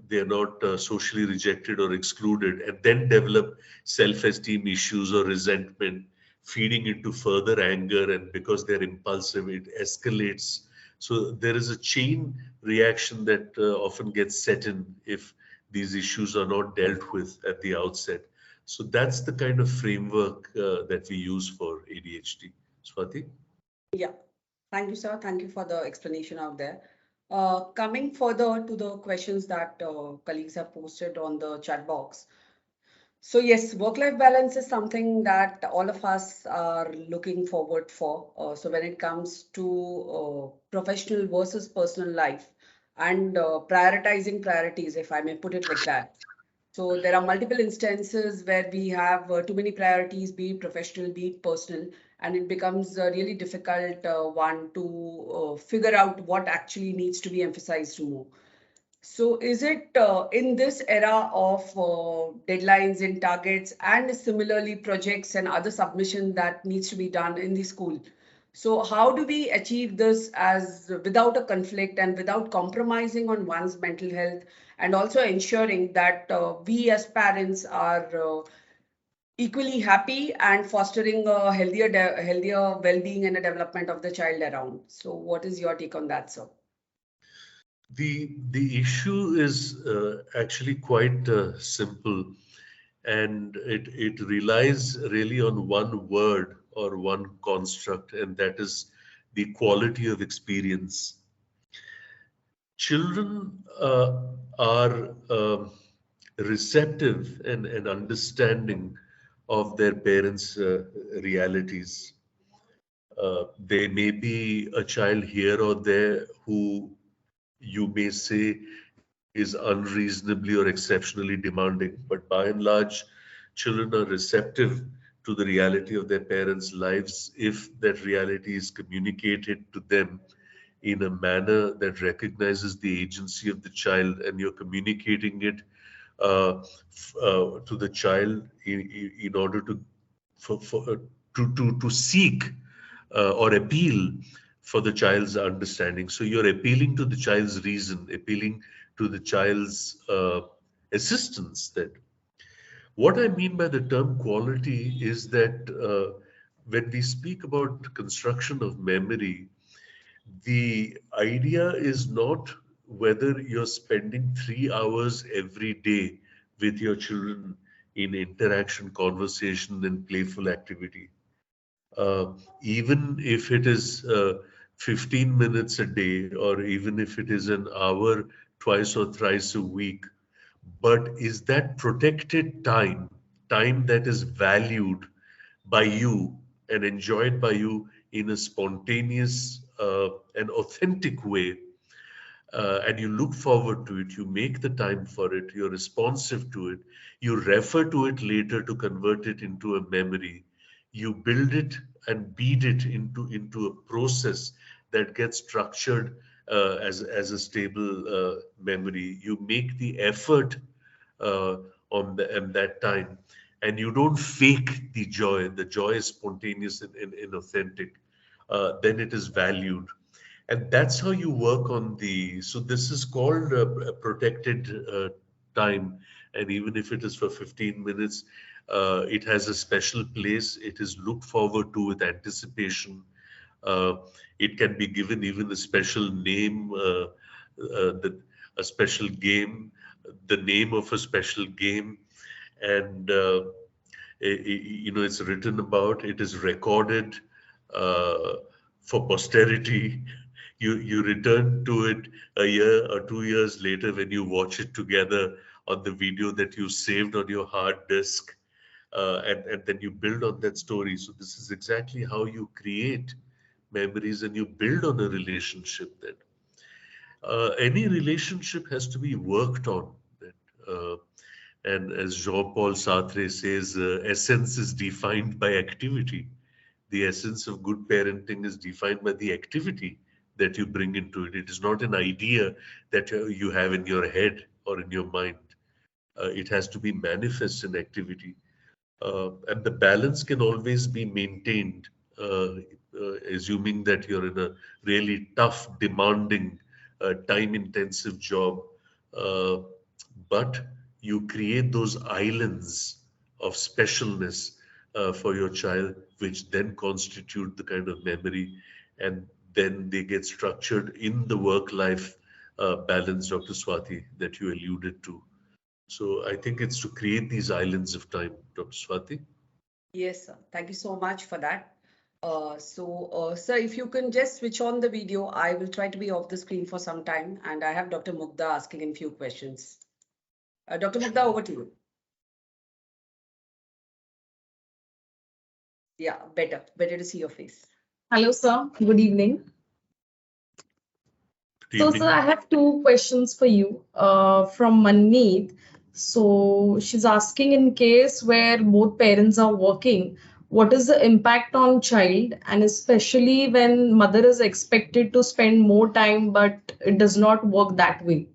they are not socially rejected or excluded and then develop self-esteem issues or resentment feeding into further anger, and because they're impulsive it escalates. So there is a chain reaction that often gets set in if these issues are not dealt with at the outset. So that's the kind of framework that we use for ADHD. Swati? Yeah. Thank you, sir. Thank you for the explanation out there. Coming further to the questions that colleagues have posted on the chat box. So yes, work-life balance is something that all of us are looking forward for. So when it comes to professional versus personal life and prioritizing priorities, if I may put it like that. So there are multiple instances where we have too many priorities, be it professional, be it personal, and it becomes a really difficult one to figure out what actually needs to be emphasized more. So is it in this era of deadlines and targets and similarly projects and other submission that needs to be done in the school? So how do we achieve this as without a conflict and without compromising on one's mental health and also ensuring that we as parents are equally happy and fostering a healthier well-being and a development of the child around? So what is your take on that, sir? The issue is actually quite simple, and it relies really on one word or one construct, and that is the quality of experience. Children are receptive and understanding of their parents' realities. There may be a child here or there who you may say is unreasonably or exceptionally demanding, but by and large, children are receptive to the reality of their parents' lives if that reality is communicated to them in a manner that recognizes the agency of the child, and you're communicating it to the child in order to to seek or appeal for the child's understanding. So you're appealing to the child's reason, appealing to the child's assistance. That what I mean by the term quality is that when we speak about construction of memory, the idea is not whether you're spending 3 hours every day with your children in interaction, conversation, and playful activity. Even if it is 15 minutes a day, or even if it is an hour twice or thrice a week, but is that protected time, time that is valued by you and enjoyed by you in a spontaneous and authentic way, and you look forward to it, you make the time for it, you're responsive to it, you refer to it later to convert it into a memory, you build it and bead it into a process that gets structured as a stable memory. You make the effort uh, on that time, and you don't fake the joy. The joy is spontaneous and authentic. Then it is valued, and that's how you work on the. So this is called a protected time, and even if it is for 15 minutes, it has a special place. It is looked forward to with anticipation. uh, it can be given even a special name, a special game, the name of a special game, and it's written about, it is recorded uh, for posterity. You return to it a year or 2 years later when you watch it together on the video that you saved on your hard disk, and then you build on that story. So this is exactly how you create memories and you build on a relationship. Then any relationship has to be worked on. Uh, and as Jean-Paul Sartre says, essence is defined by activity. The essence of good parenting is defined by the activity that you bring into it. It is not an idea that you have in your head or in your mind. It has to be manifest in activity. And the balance can always be maintained, assuming that you're in a really tough, demanding, time-intensive job. Uh, but you create those islands of specialness for your child, which then constitute the kind of memory, and then they get structured in the work-life balance, Dr. Swati, that you alluded to. So I think it's to create these islands of time, Dr. Swati. Yes, sir. Thank you so much for that. Sir, if you can just switch on the video, I will try to be off the screen for some time, and I have Dr. Mugdha asking a few questions. Dr. Mugdha, over to you. Yeah, better to see your face. Hello, sir. Good evening. Good So, evening. sir, I have two questions for you from Manmeet. So, she's asking, in case where both parents are working, what is the impact on child, and especially when mother is expected to spend more time, but it does not work that way.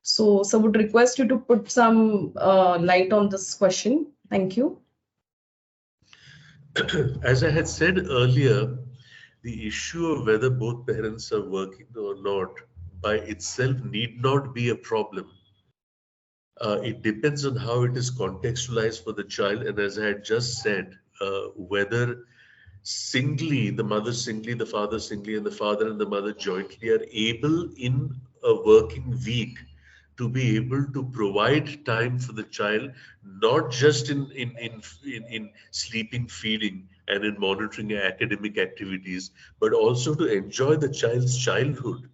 So, would request you to put some light on this question. Thank you. As I had said earlier, the issue of whether both parents are working or not by itself need not be a problem. It depends on how it is contextualized for the child. And as I had just said, whether singly, the mother singly, the father singly, and the father and the mother jointly are able in a working week to be able to provide time for the child, not just in sleeping, feeding, and in monitoring academic activities, but also to enjoy the child's childhood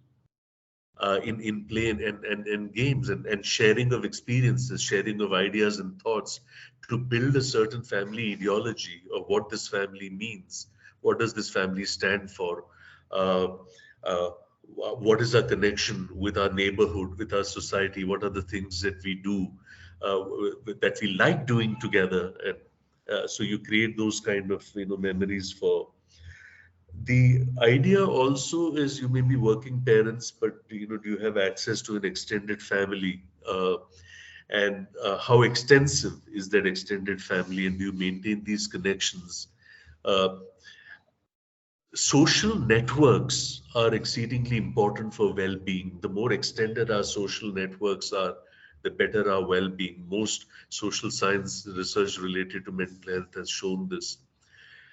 in play and games and sharing of experiences, sharing of ideas and thoughts to build a certain family ideology of what this family means. What does this family stand for? Uh, uh, what is our connection with our neighborhood, with our society? What are the things that we do that we like doing together? And so you create those kind of memories for the idea also is you may be working parents, but do you have access to an extended family? And how extensive is that extended family, and do you maintain these connections? Uh, Social networks are exceedingly important for well-being. The more extended our social networks are, the better our well-being. Most social science research related to mental health has shown this.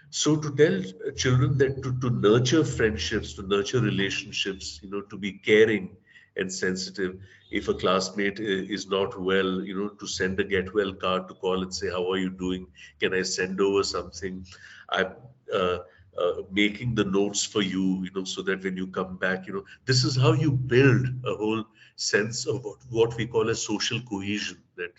So to tell children that to nurture friendships, to nurture relationships, to be caring and sensitive. If a classmate is not well, to send a get well card to call and say, how are you doing? Can I send over something? uh, making the notes for you, so that when you come back, this is how you build a whole sense of what we call a social cohesion. That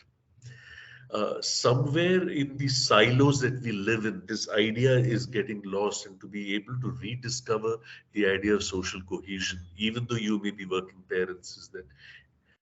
somewhere in the silos that we live in, this idea is getting lost, and to be able to rediscover the idea of social cohesion, even though you may be working parents, is that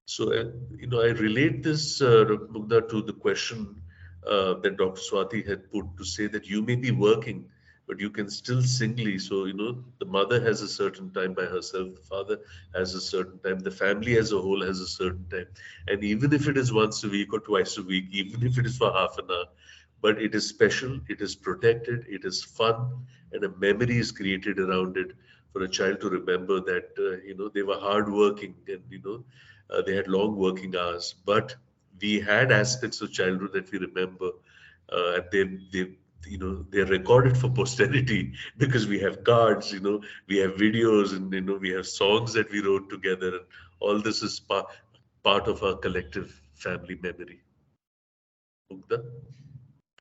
so, I relate this, Mugdha, to the question that Dr. Swati had put, to say that you may be working, but you can still singly. So, the mother has a certain time by herself, the father has a certain time, the family as a whole has a certain time. And even if it is once a week or twice a week, even if it is for half an hour, but it is special, it is protected, it is fun, and a memory is created around it for a child to remember that, they were hardworking, and, they had long working hours, but we had aspects of childhood that we remember, and they're recorded for posterity because we have cards, we have videos, and we have songs that we wrote together, and all this is part of our collective family memory. Mugdha?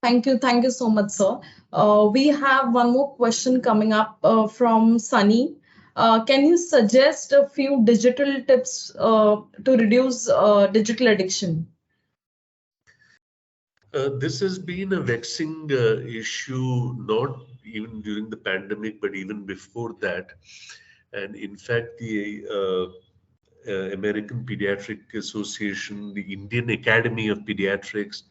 Thank you so much, sir. We have one more question coming up from Sunny. Can you suggest a few digital tips to reduce digital addiction? This has been a vexing issue, not even during the pandemic, but even before that. And in fact, the American Pediatric Association, the Indian Academy of Pediatrics,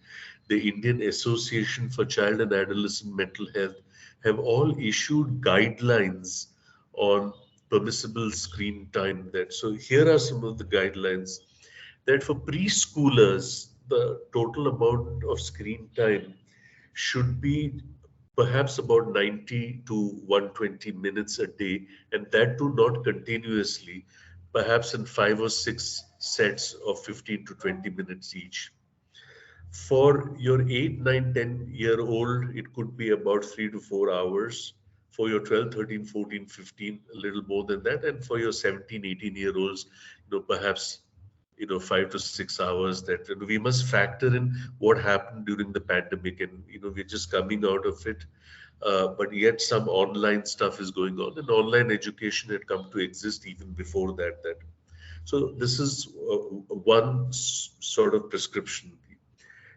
the Indian Association for Child and Adolescent Mental Health have all issued guidelines on permissible screen time. That so here are some of the guidelines that for preschoolers, the total amount of screen time should be perhaps about 90 to 120 minutes a day, and that too not continuously, perhaps in 5 or 6 sets of 15 to 20 minutes each. For your 8, 9, 10-year-old, it could be about 3 to 4 hours. For your 12, 13, 14, 15, a little more than that. And for your 17, 18-year-olds, perhaps 5 to 6 hours. That we must factor in what happened during the pandemic, and we're just coming out of it, but yet some online stuff is going on, and online education had come to exist even before that. So this is one sort of prescription.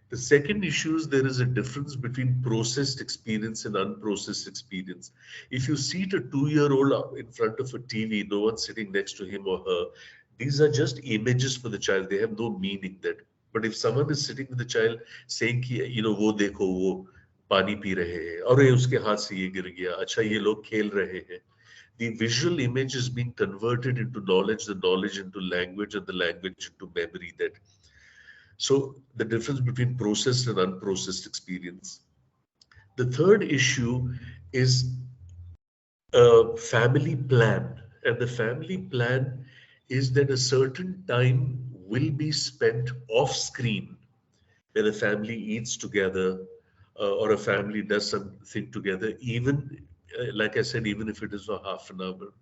The second issue is there is a difference between processed experience and unprocessed experience. If you seat a 2-year-old in front of a TV, no one sitting next to him or her, these are just images for the child. They have no meaning that. But if someone is sitting with the child saying कि वो देखो वो पानी P रहे हैं और ये उसके हाथ से ये गिर गया अच्छा ये लोग खेल रहे हैं, the visual image is being converted into knowledge, the knowledge into language, and the language into memory. That so the difference between processed and unprocessed experience. The third issue is a family plan. And the family plan is that a certain time will be spent off screen when a family eats together, or a family does something together, even like I said, even if it is for half an hour.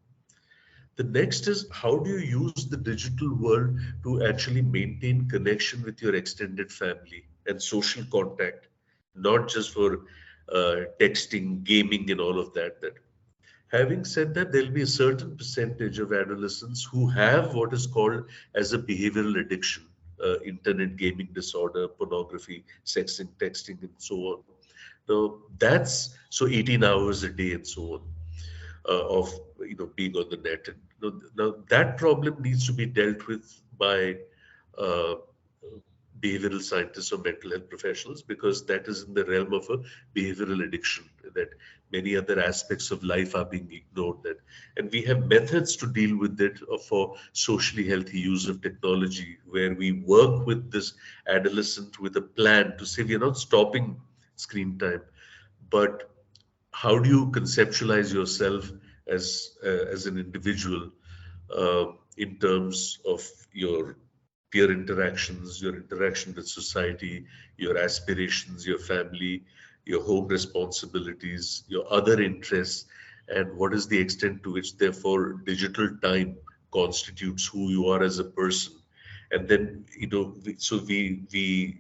The next is how do you use the digital world to actually maintain connection with your extended family and social contact, not just for texting, gaming, and all of that. That having said that, there'll be a certain percentage of adolescents who have what is called as a behavioral addiction, internet gaming disorder, pornography, sexting, texting, and so on. Now that's so 18 hours a day and so on, of being on the net. And now that problem needs to be dealt with by uh, behavioral scientists or mental health professionals, because that is in the realm of a behavioral addiction, that many other aspects of life are being ignored. That and we have methods to deal with it for socially healthy use of technology, where we work with this adolescent with a plan to say we are not stopping screen time, but how do you conceptualize yourself as an individual, in terms of your peer interactions, your interaction with society, your aspirations, your family, your home responsibilities, your other interests, and what is the extent to which, therefore, digital time constitutes who you are as a person. And then, so we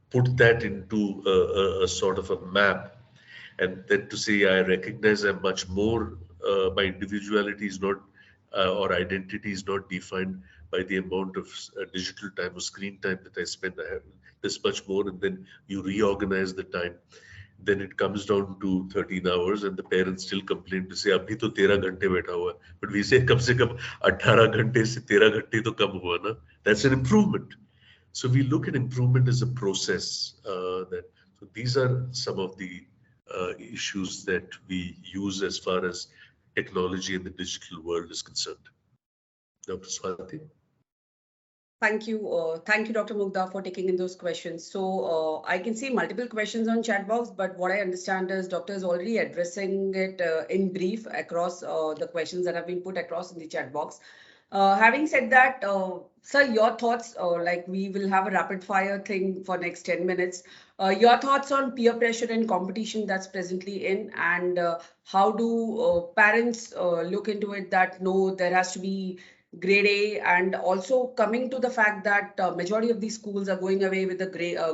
put that into a sort of a map, And then to say, I recognize I'm much more, my individuality is not, or identity is not defined by the amount of digital time or screen time that I spend. I have this much more, and then you reorganize the time. Then it comes down to 13 hours, and the parents still complain to say, "Abhi to 13 घंटे बैठा हुआ है." But we say, "कम से कम 18 घंटे से 13 घंटे तो कम हुआ ना." That's an improvement. So we look at improvement as a process. So these are some of the issues that we use as far as technology in the digital world is concerned. Dr. Swati? Thank you. Thank you, Dr. Mugdha, for taking in those questions. So I can see multiple questions on chat box, but what I understand is Doctor is already addressing it in brief across the questions that have been put across in the chat box. Having said that, sir, your thoughts, like we will have a rapid fire thing for next 10 minutes. Your thoughts on peer pressure and competition that's presently in, and how do parents look into it that no, there has to be grade A, and also coming to the fact that majority of these schools are going away with the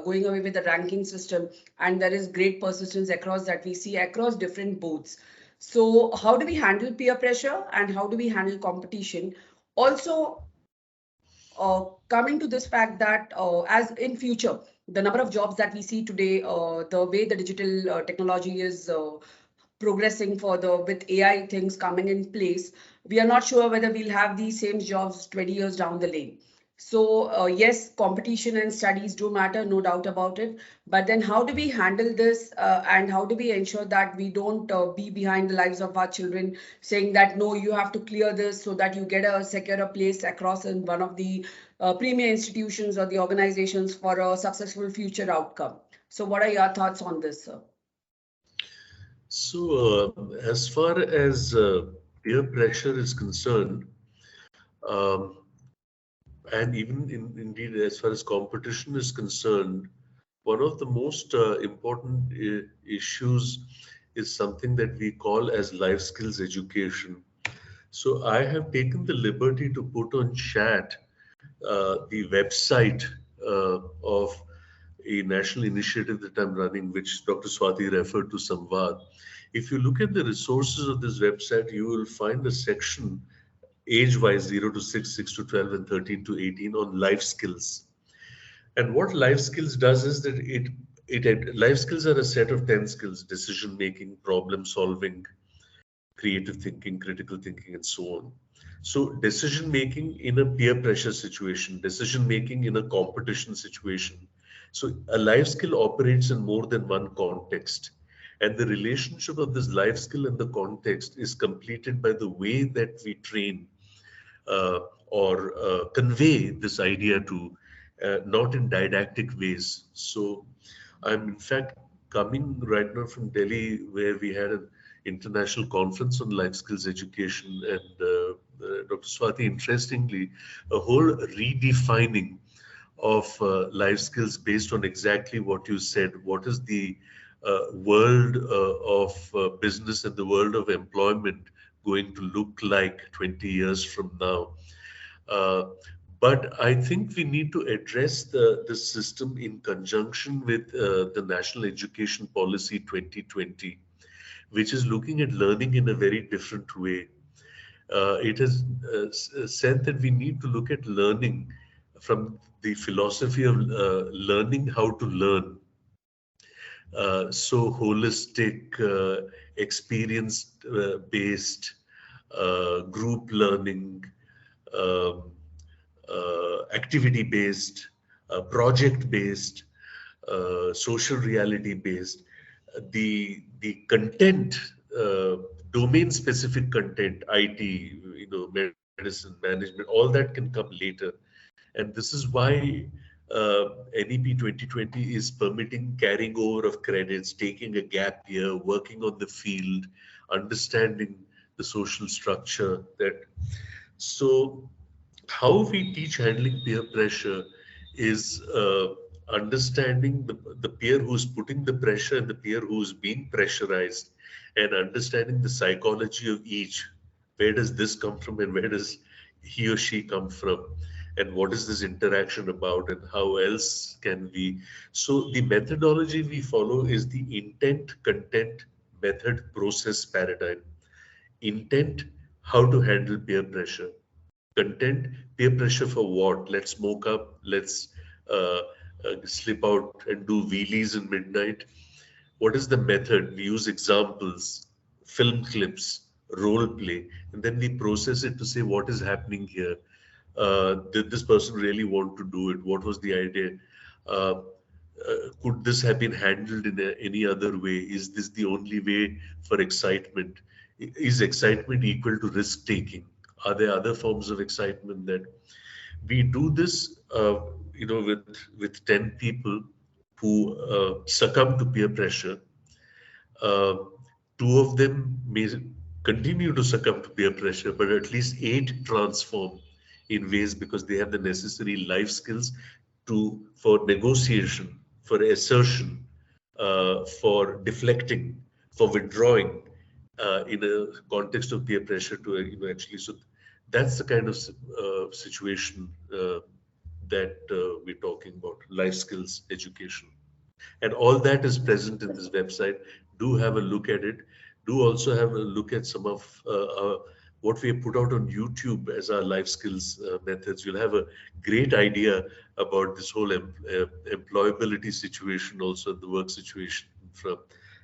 going away with the ranking system, and there is great persistence across that we see across different boards. So how do we handle peer pressure and how do we handle competition? Also, coming to this fact that as in future, the number of jobs that we see today, the way the digital technology is progressing further with AI things coming in place, we are not sure whether we'll have these same jobs 20 years down the lane. So yes, competition and studies do matter, no doubt about it. But then how do we handle this and how do we ensure that we don't be behind the lives of our children, saying that, no, you have to clear this so that you get a secure place across in one of the premier institutions or the organizations for a successful future outcome. So what are your thoughts on this, sir? So, as far as peer pressure is concerned, um, and even indeed as far as competition is concerned, one of the most important issues is something that we call as life skills education. So I have taken the liberty to put on chat the website of a national initiative that I'm running, which Dr. Swati referred to, Samvad. If you look at the resources of this website, you will find a section age-wise 0 to 6, 6 to 12, and 13 to 18 on life skills. And what life skills does is that life skills are a set of 10 skills: decision making, problem solving, creative thinking, critical thinking, and so on. So decision making in a peer pressure situation, decision making in a competition situation. So a life skill operates in more than one context. And the relationship of this life skill and the context is completed by the way that we train or convey this idea to, not in didactic ways. So I'm in fact coming right now from Delhi, where we had an international conference on life skills education, and Dr. Swati, interestingly, a whole redefining of life skills based on exactly what you said. What is the world of business and the world of employment going to look like 20 years from now? Uh, but I think we need to address the system in conjunction with the National Education Policy 2020, which is looking at learning in a very different way. It has said that we need to look at learning from the philosophy of learning how to learn. So holistic, experience based, group learning, um, activity based, project based, social reality based. The content, domain specific content, IT, medicine, management, all that can come later. And this is why NEP 2020 is permitting carrying over of credits, taking a gap year, working on the field, understanding the social structure. That so how we teach handling peer pressure is understanding the peer who's putting the pressure and the peer who's being pressurized, and understanding the psychology of each. Where does this come from, and where does he or she come from? And what is this interaction about, and how else can we? So the methodology we follow is the intent, content, method, process, paradigm. Intent, how to handle peer pressure. Content, peer pressure for what? Let's smoke up, let's uh, slip out and do wheelies in midnight. What is the method? We use examples, film clips, role play, and then we process it to say what is happening here. Did this person really want to do it? What was the idea? Uh, could this have been handled in any other way? Is this the only way for excitement? Is excitement equal to risk taking? Are there other forms of excitement that we do this? With 10 people who succumb to peer pressure, uh, two of them may continue to succumb to peer pressure, but at least eight transform in ways because they have the necessary life skills for negotiation, for assertion, for deflecting, for withdrawing in a context of peer pressure to actually. So that's the kind of situation that we're talking about: life skills, education. And all that is present in this website. Do have a look at it. Do also have a look at some of what we have put out on YouTube as our life skills methods. You'll have a great idea about this whole employability situation, also the work situation from.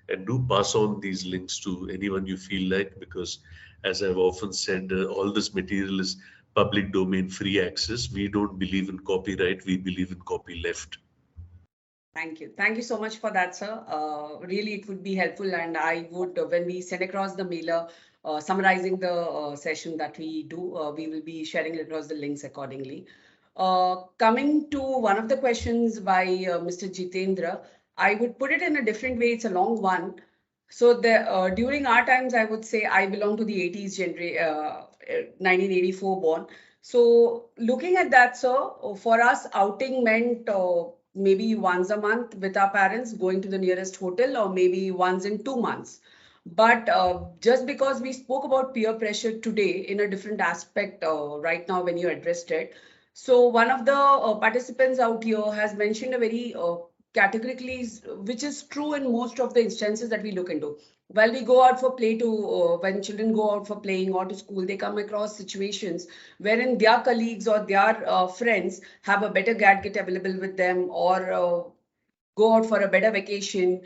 And do pass on these links to anyone you feel like, because as I've often said, all this material is public domain, free access. We don't believe in copyright. We believe in copy left. Thank you. Thank you so much for that, sir. Really, it would be helpful. And I would, when we send across the mailer summarizing the session that we do, we will be sharing it across the links accordingly. Coming to one of the questions by Mr. Jitendra, I would put it in a different way. It's a long one. So during our times, I would say I belong to the 80s generation, 1984 born. So looking at that, sir, for us, outing meant maybe once a month with our parents, going to the nearest hotel, or maybe once in 2 months. But just because we spoke about peer pressure today in a different aspect right now when you addressed it. So one of the participants out here has mentioned a very categorically, which is true in most of the instances that we look into. While we go out for play to, when children go out for playing or to school, they come across situations wherein their colleagues or their friends have a better gadget available with them, or go out for a better vacation.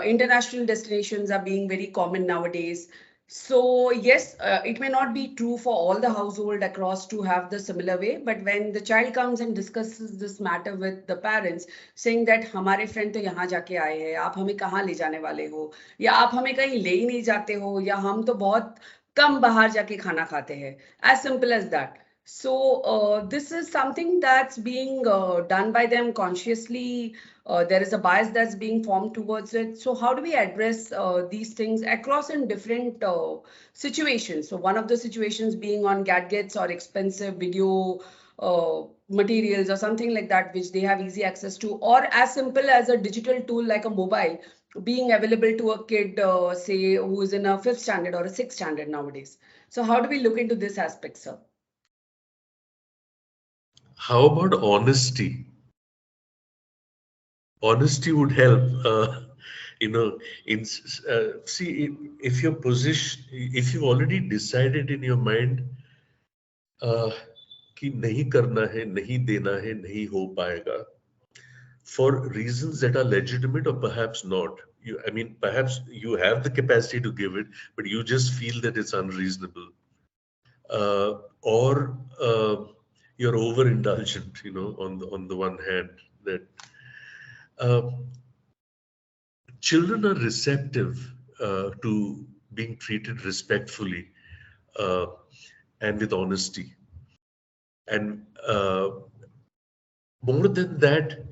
International destinations are being very common nowadays. So yes, it may not be true for all the household across to have the similar way, but when the child comes and discusses this matter with the parents, saying that हमारे friend तो यहाँ जाके आए हैं, आप हमें कहाँ ले जाने वाले हो, या आप हमें कहीं ले ही नहीं जाते हो, या हम तो बहुत कम बाहर जाके खाना खाते हैं, as simple as that. So this is something that's being done by them consciously. There is a bias that's being formed towards it. So how do we address these things across in different situations? So one of the situations being on gadgets or expensive video materials or something like that, which they have easy access to, or as simple as a digital tool like a mobile being available to a kid, say, who is in a 5th standard or a 6th standard nowadays. So how do we look into this aspect, sir? How about honesty? Honesty would help. See, if your position, if you've already decided in your mind कि नहीं करना है, नहीं देना है, नहीं हो पाएगा, for reasons that are legitimate or perhaps not. Perhaps you have the capacity to give it, but you just feel that it's unreasonable, or you're overindulgent. On the one hand, that children are receptive to being treated respectfully and with honesty. And more than that,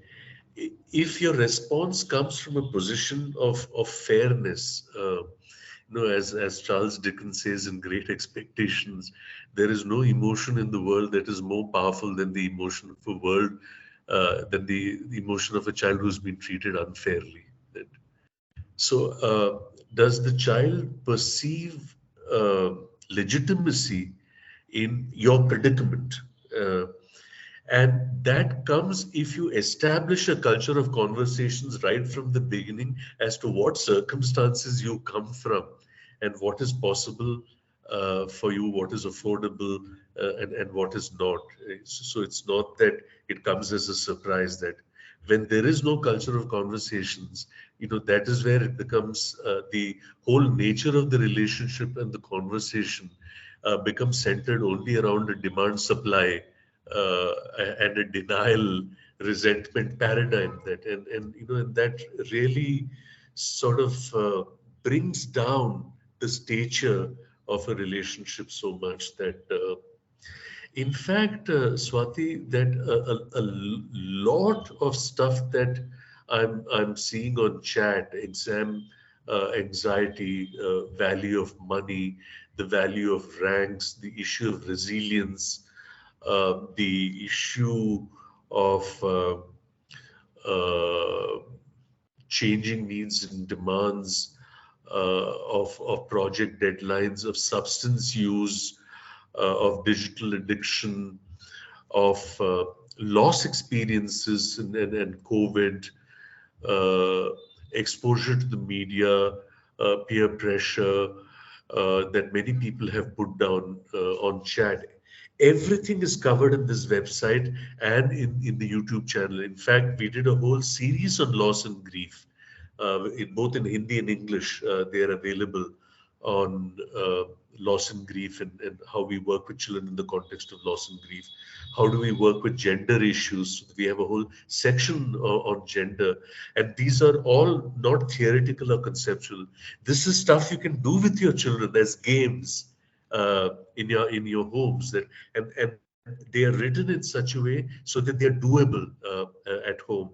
if your response comes from a position of fairness, as Charles Dickens says in Great Expectations, there is no emotion in the world that is more powerful than the emotion of a world, than the emotion of a child who's been treated unfairly. So, does the child perceive legitimacy in your predicament? And that comes if you establish a culture of conversations right from the beginning as to what circumstances you come from and what is possible for you, what is affordable, and what is not. So it's not that it comes as a surprise that when there is no culture of conversations, that is where it becomes the whole nature of the relationship and the conversation becomes centered only around a demand supply uh, and a denial resentment paradigm and that really sort of brings down the stature of a relationship so much that in fact, Swati, that a lot of stuff that I'm seeing on chat, exam anxiety, value of money, the value of ranks, the issue of resilience, the issue of uh, changing needs and demands, of project deadlines, of substance use, of digital addiction, of loss experiences and COVID, exposure to the media, peer pressure that many people have put down on chat. Everything is covered in this website and in the YouTube channel. In fact, we did a whole series on loss and grief, both in Hindi and English. They are available on loss and grief and how we work with children in the context of loss and grief. How do we work with gender issues? We have a whole section on gender, and these are all not theoretical or conceptual. This is stuff you can do with your children as games in your homes. And they are written in such a way so that they are doable at home.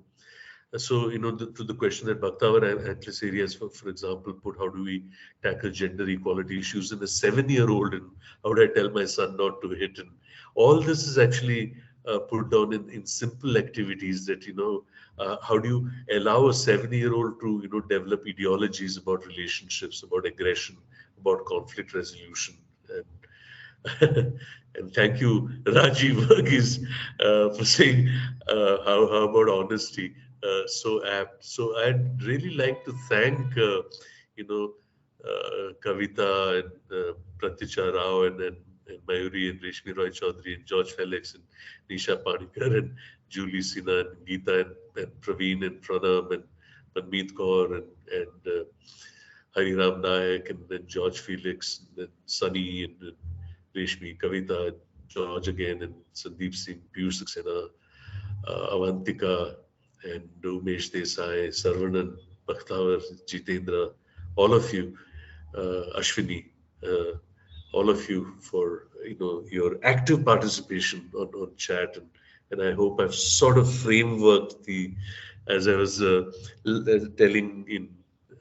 So, to the question that Bhaktavar and Atlas areas, for example, put, how do we tackle gender equality issues in a 7-year-old, and how do I tell my son not to hit? And all this is actually put down in simple activities that, how do you allow a 7-year-old to, develop ideologies about relationships, about aggression, about conflict resolution. And thank you, Rajiv Varghese, for saying how about honesty. So apt. So I'd really like to thank, you know, Kavita and Pratyucha Rao and Mayuri and Reshmi Roy Chaudhary and George Felix and Nisha Panikar and Julie Sinha and Geeta and Praveen and Pranam and Manmeet Kaur and Hariram Nayak and George Felix and then Sunny and Reshmi, Kavita, George again, and Sandeep Singh, Piyush Saxena, Avantika, and Umesh Desai, Sarvanan, Bhaktawar, Jitendra, all of you, Ashwini, all of you for your active participation on chat, and I hope I've sort of frameworked the, as I was telling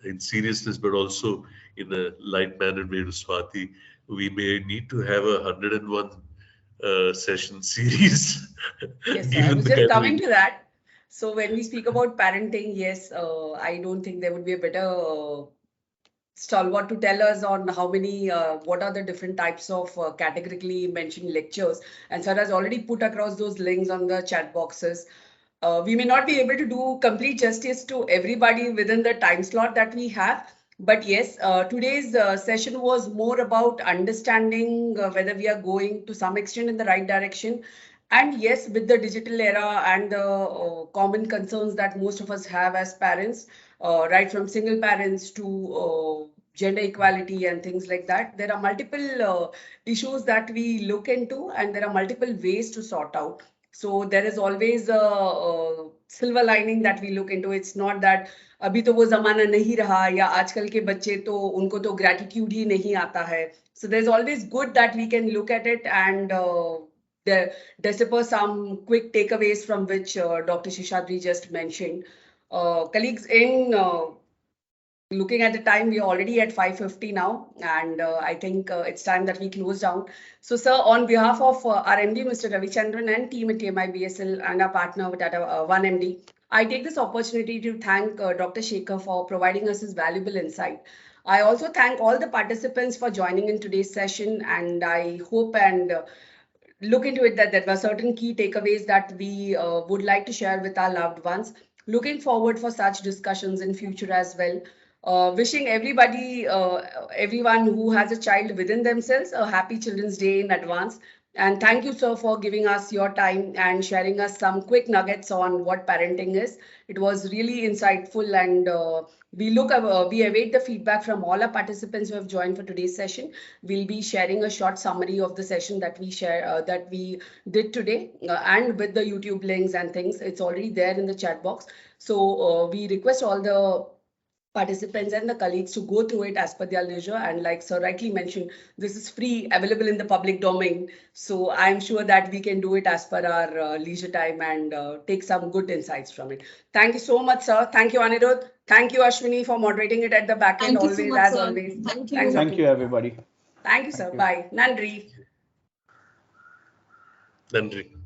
in seriousness, but also in a light-mannered way to Swati, we may need to have a 101 session series Yes, sir. I given was the just kind of coming to that. So when we speak about parenting, yes, I don't think there would be a better stalwart to tell us on how many, what are the different types of categorically mentioned lectures. And sir has already put across those links on the chat boxes. We may not be able to do complete justice to everybody within the time slot that we have. But yes, today's session was more about understanding whether we are going to some extent in the right direction. And yes, with the digital era and the common concerns that most of us have as parents, right from single parents to gender equality and things like that, there are multiple issues that we look into, and there are multiple ways to sort out. So there is always a silver lining that we look into. It's not that अभी तो वो जमाना नहीं रहा या आजकल के बच्चे तो उनको तो gratitude ही नहीं आता है. So there's always good that we can look at it and decipher some quick takeaways from which Dr. Shishadri just mentioned. Colleagues, in looking at the time, we are already at 5:50 now, and I think it's time that we close down. So, sir, on behalf of our MD, Mr. Ravichandran, and team at TMIBSL and our partner at 1MD, I take this opportunity to thank Dr. Shekhar for providing us his valuable insight. I also thank all the participants for joining in today's session, and I hope and look into it, that there were certain key takeaways that we would like to share with our loved ones. Looking forward for such discussions in future as well. Wishing everybody, everyone who has a child within themselves, a happy Children's Day in advance. And thank you, sir, for giving us your time and sharing us some quick nuggets on what parenting is. It was really insightful, and we await the feedback from all our participants who have joined for today's session. We'll be sharing a short summary of the session that we did today, and with the YouTube links and things. It's already there in the chat box. So we request all the participants and the colleagues to go through it as per their leisure. And like sir rightly mentioned, this is free, available in the public domain. So I'm sure that we can do it as per our leisure time and take some good insights from it. Thank you so much, sir. Thank you, Anirudh. Thank you, Ashwini, for moderating it at the back end. Thank you so Always, much, as sir. always. Thank Thanks, you. Thank you, everybody. Thank you, sir. Thank you. Bye. Nandri. Nandri.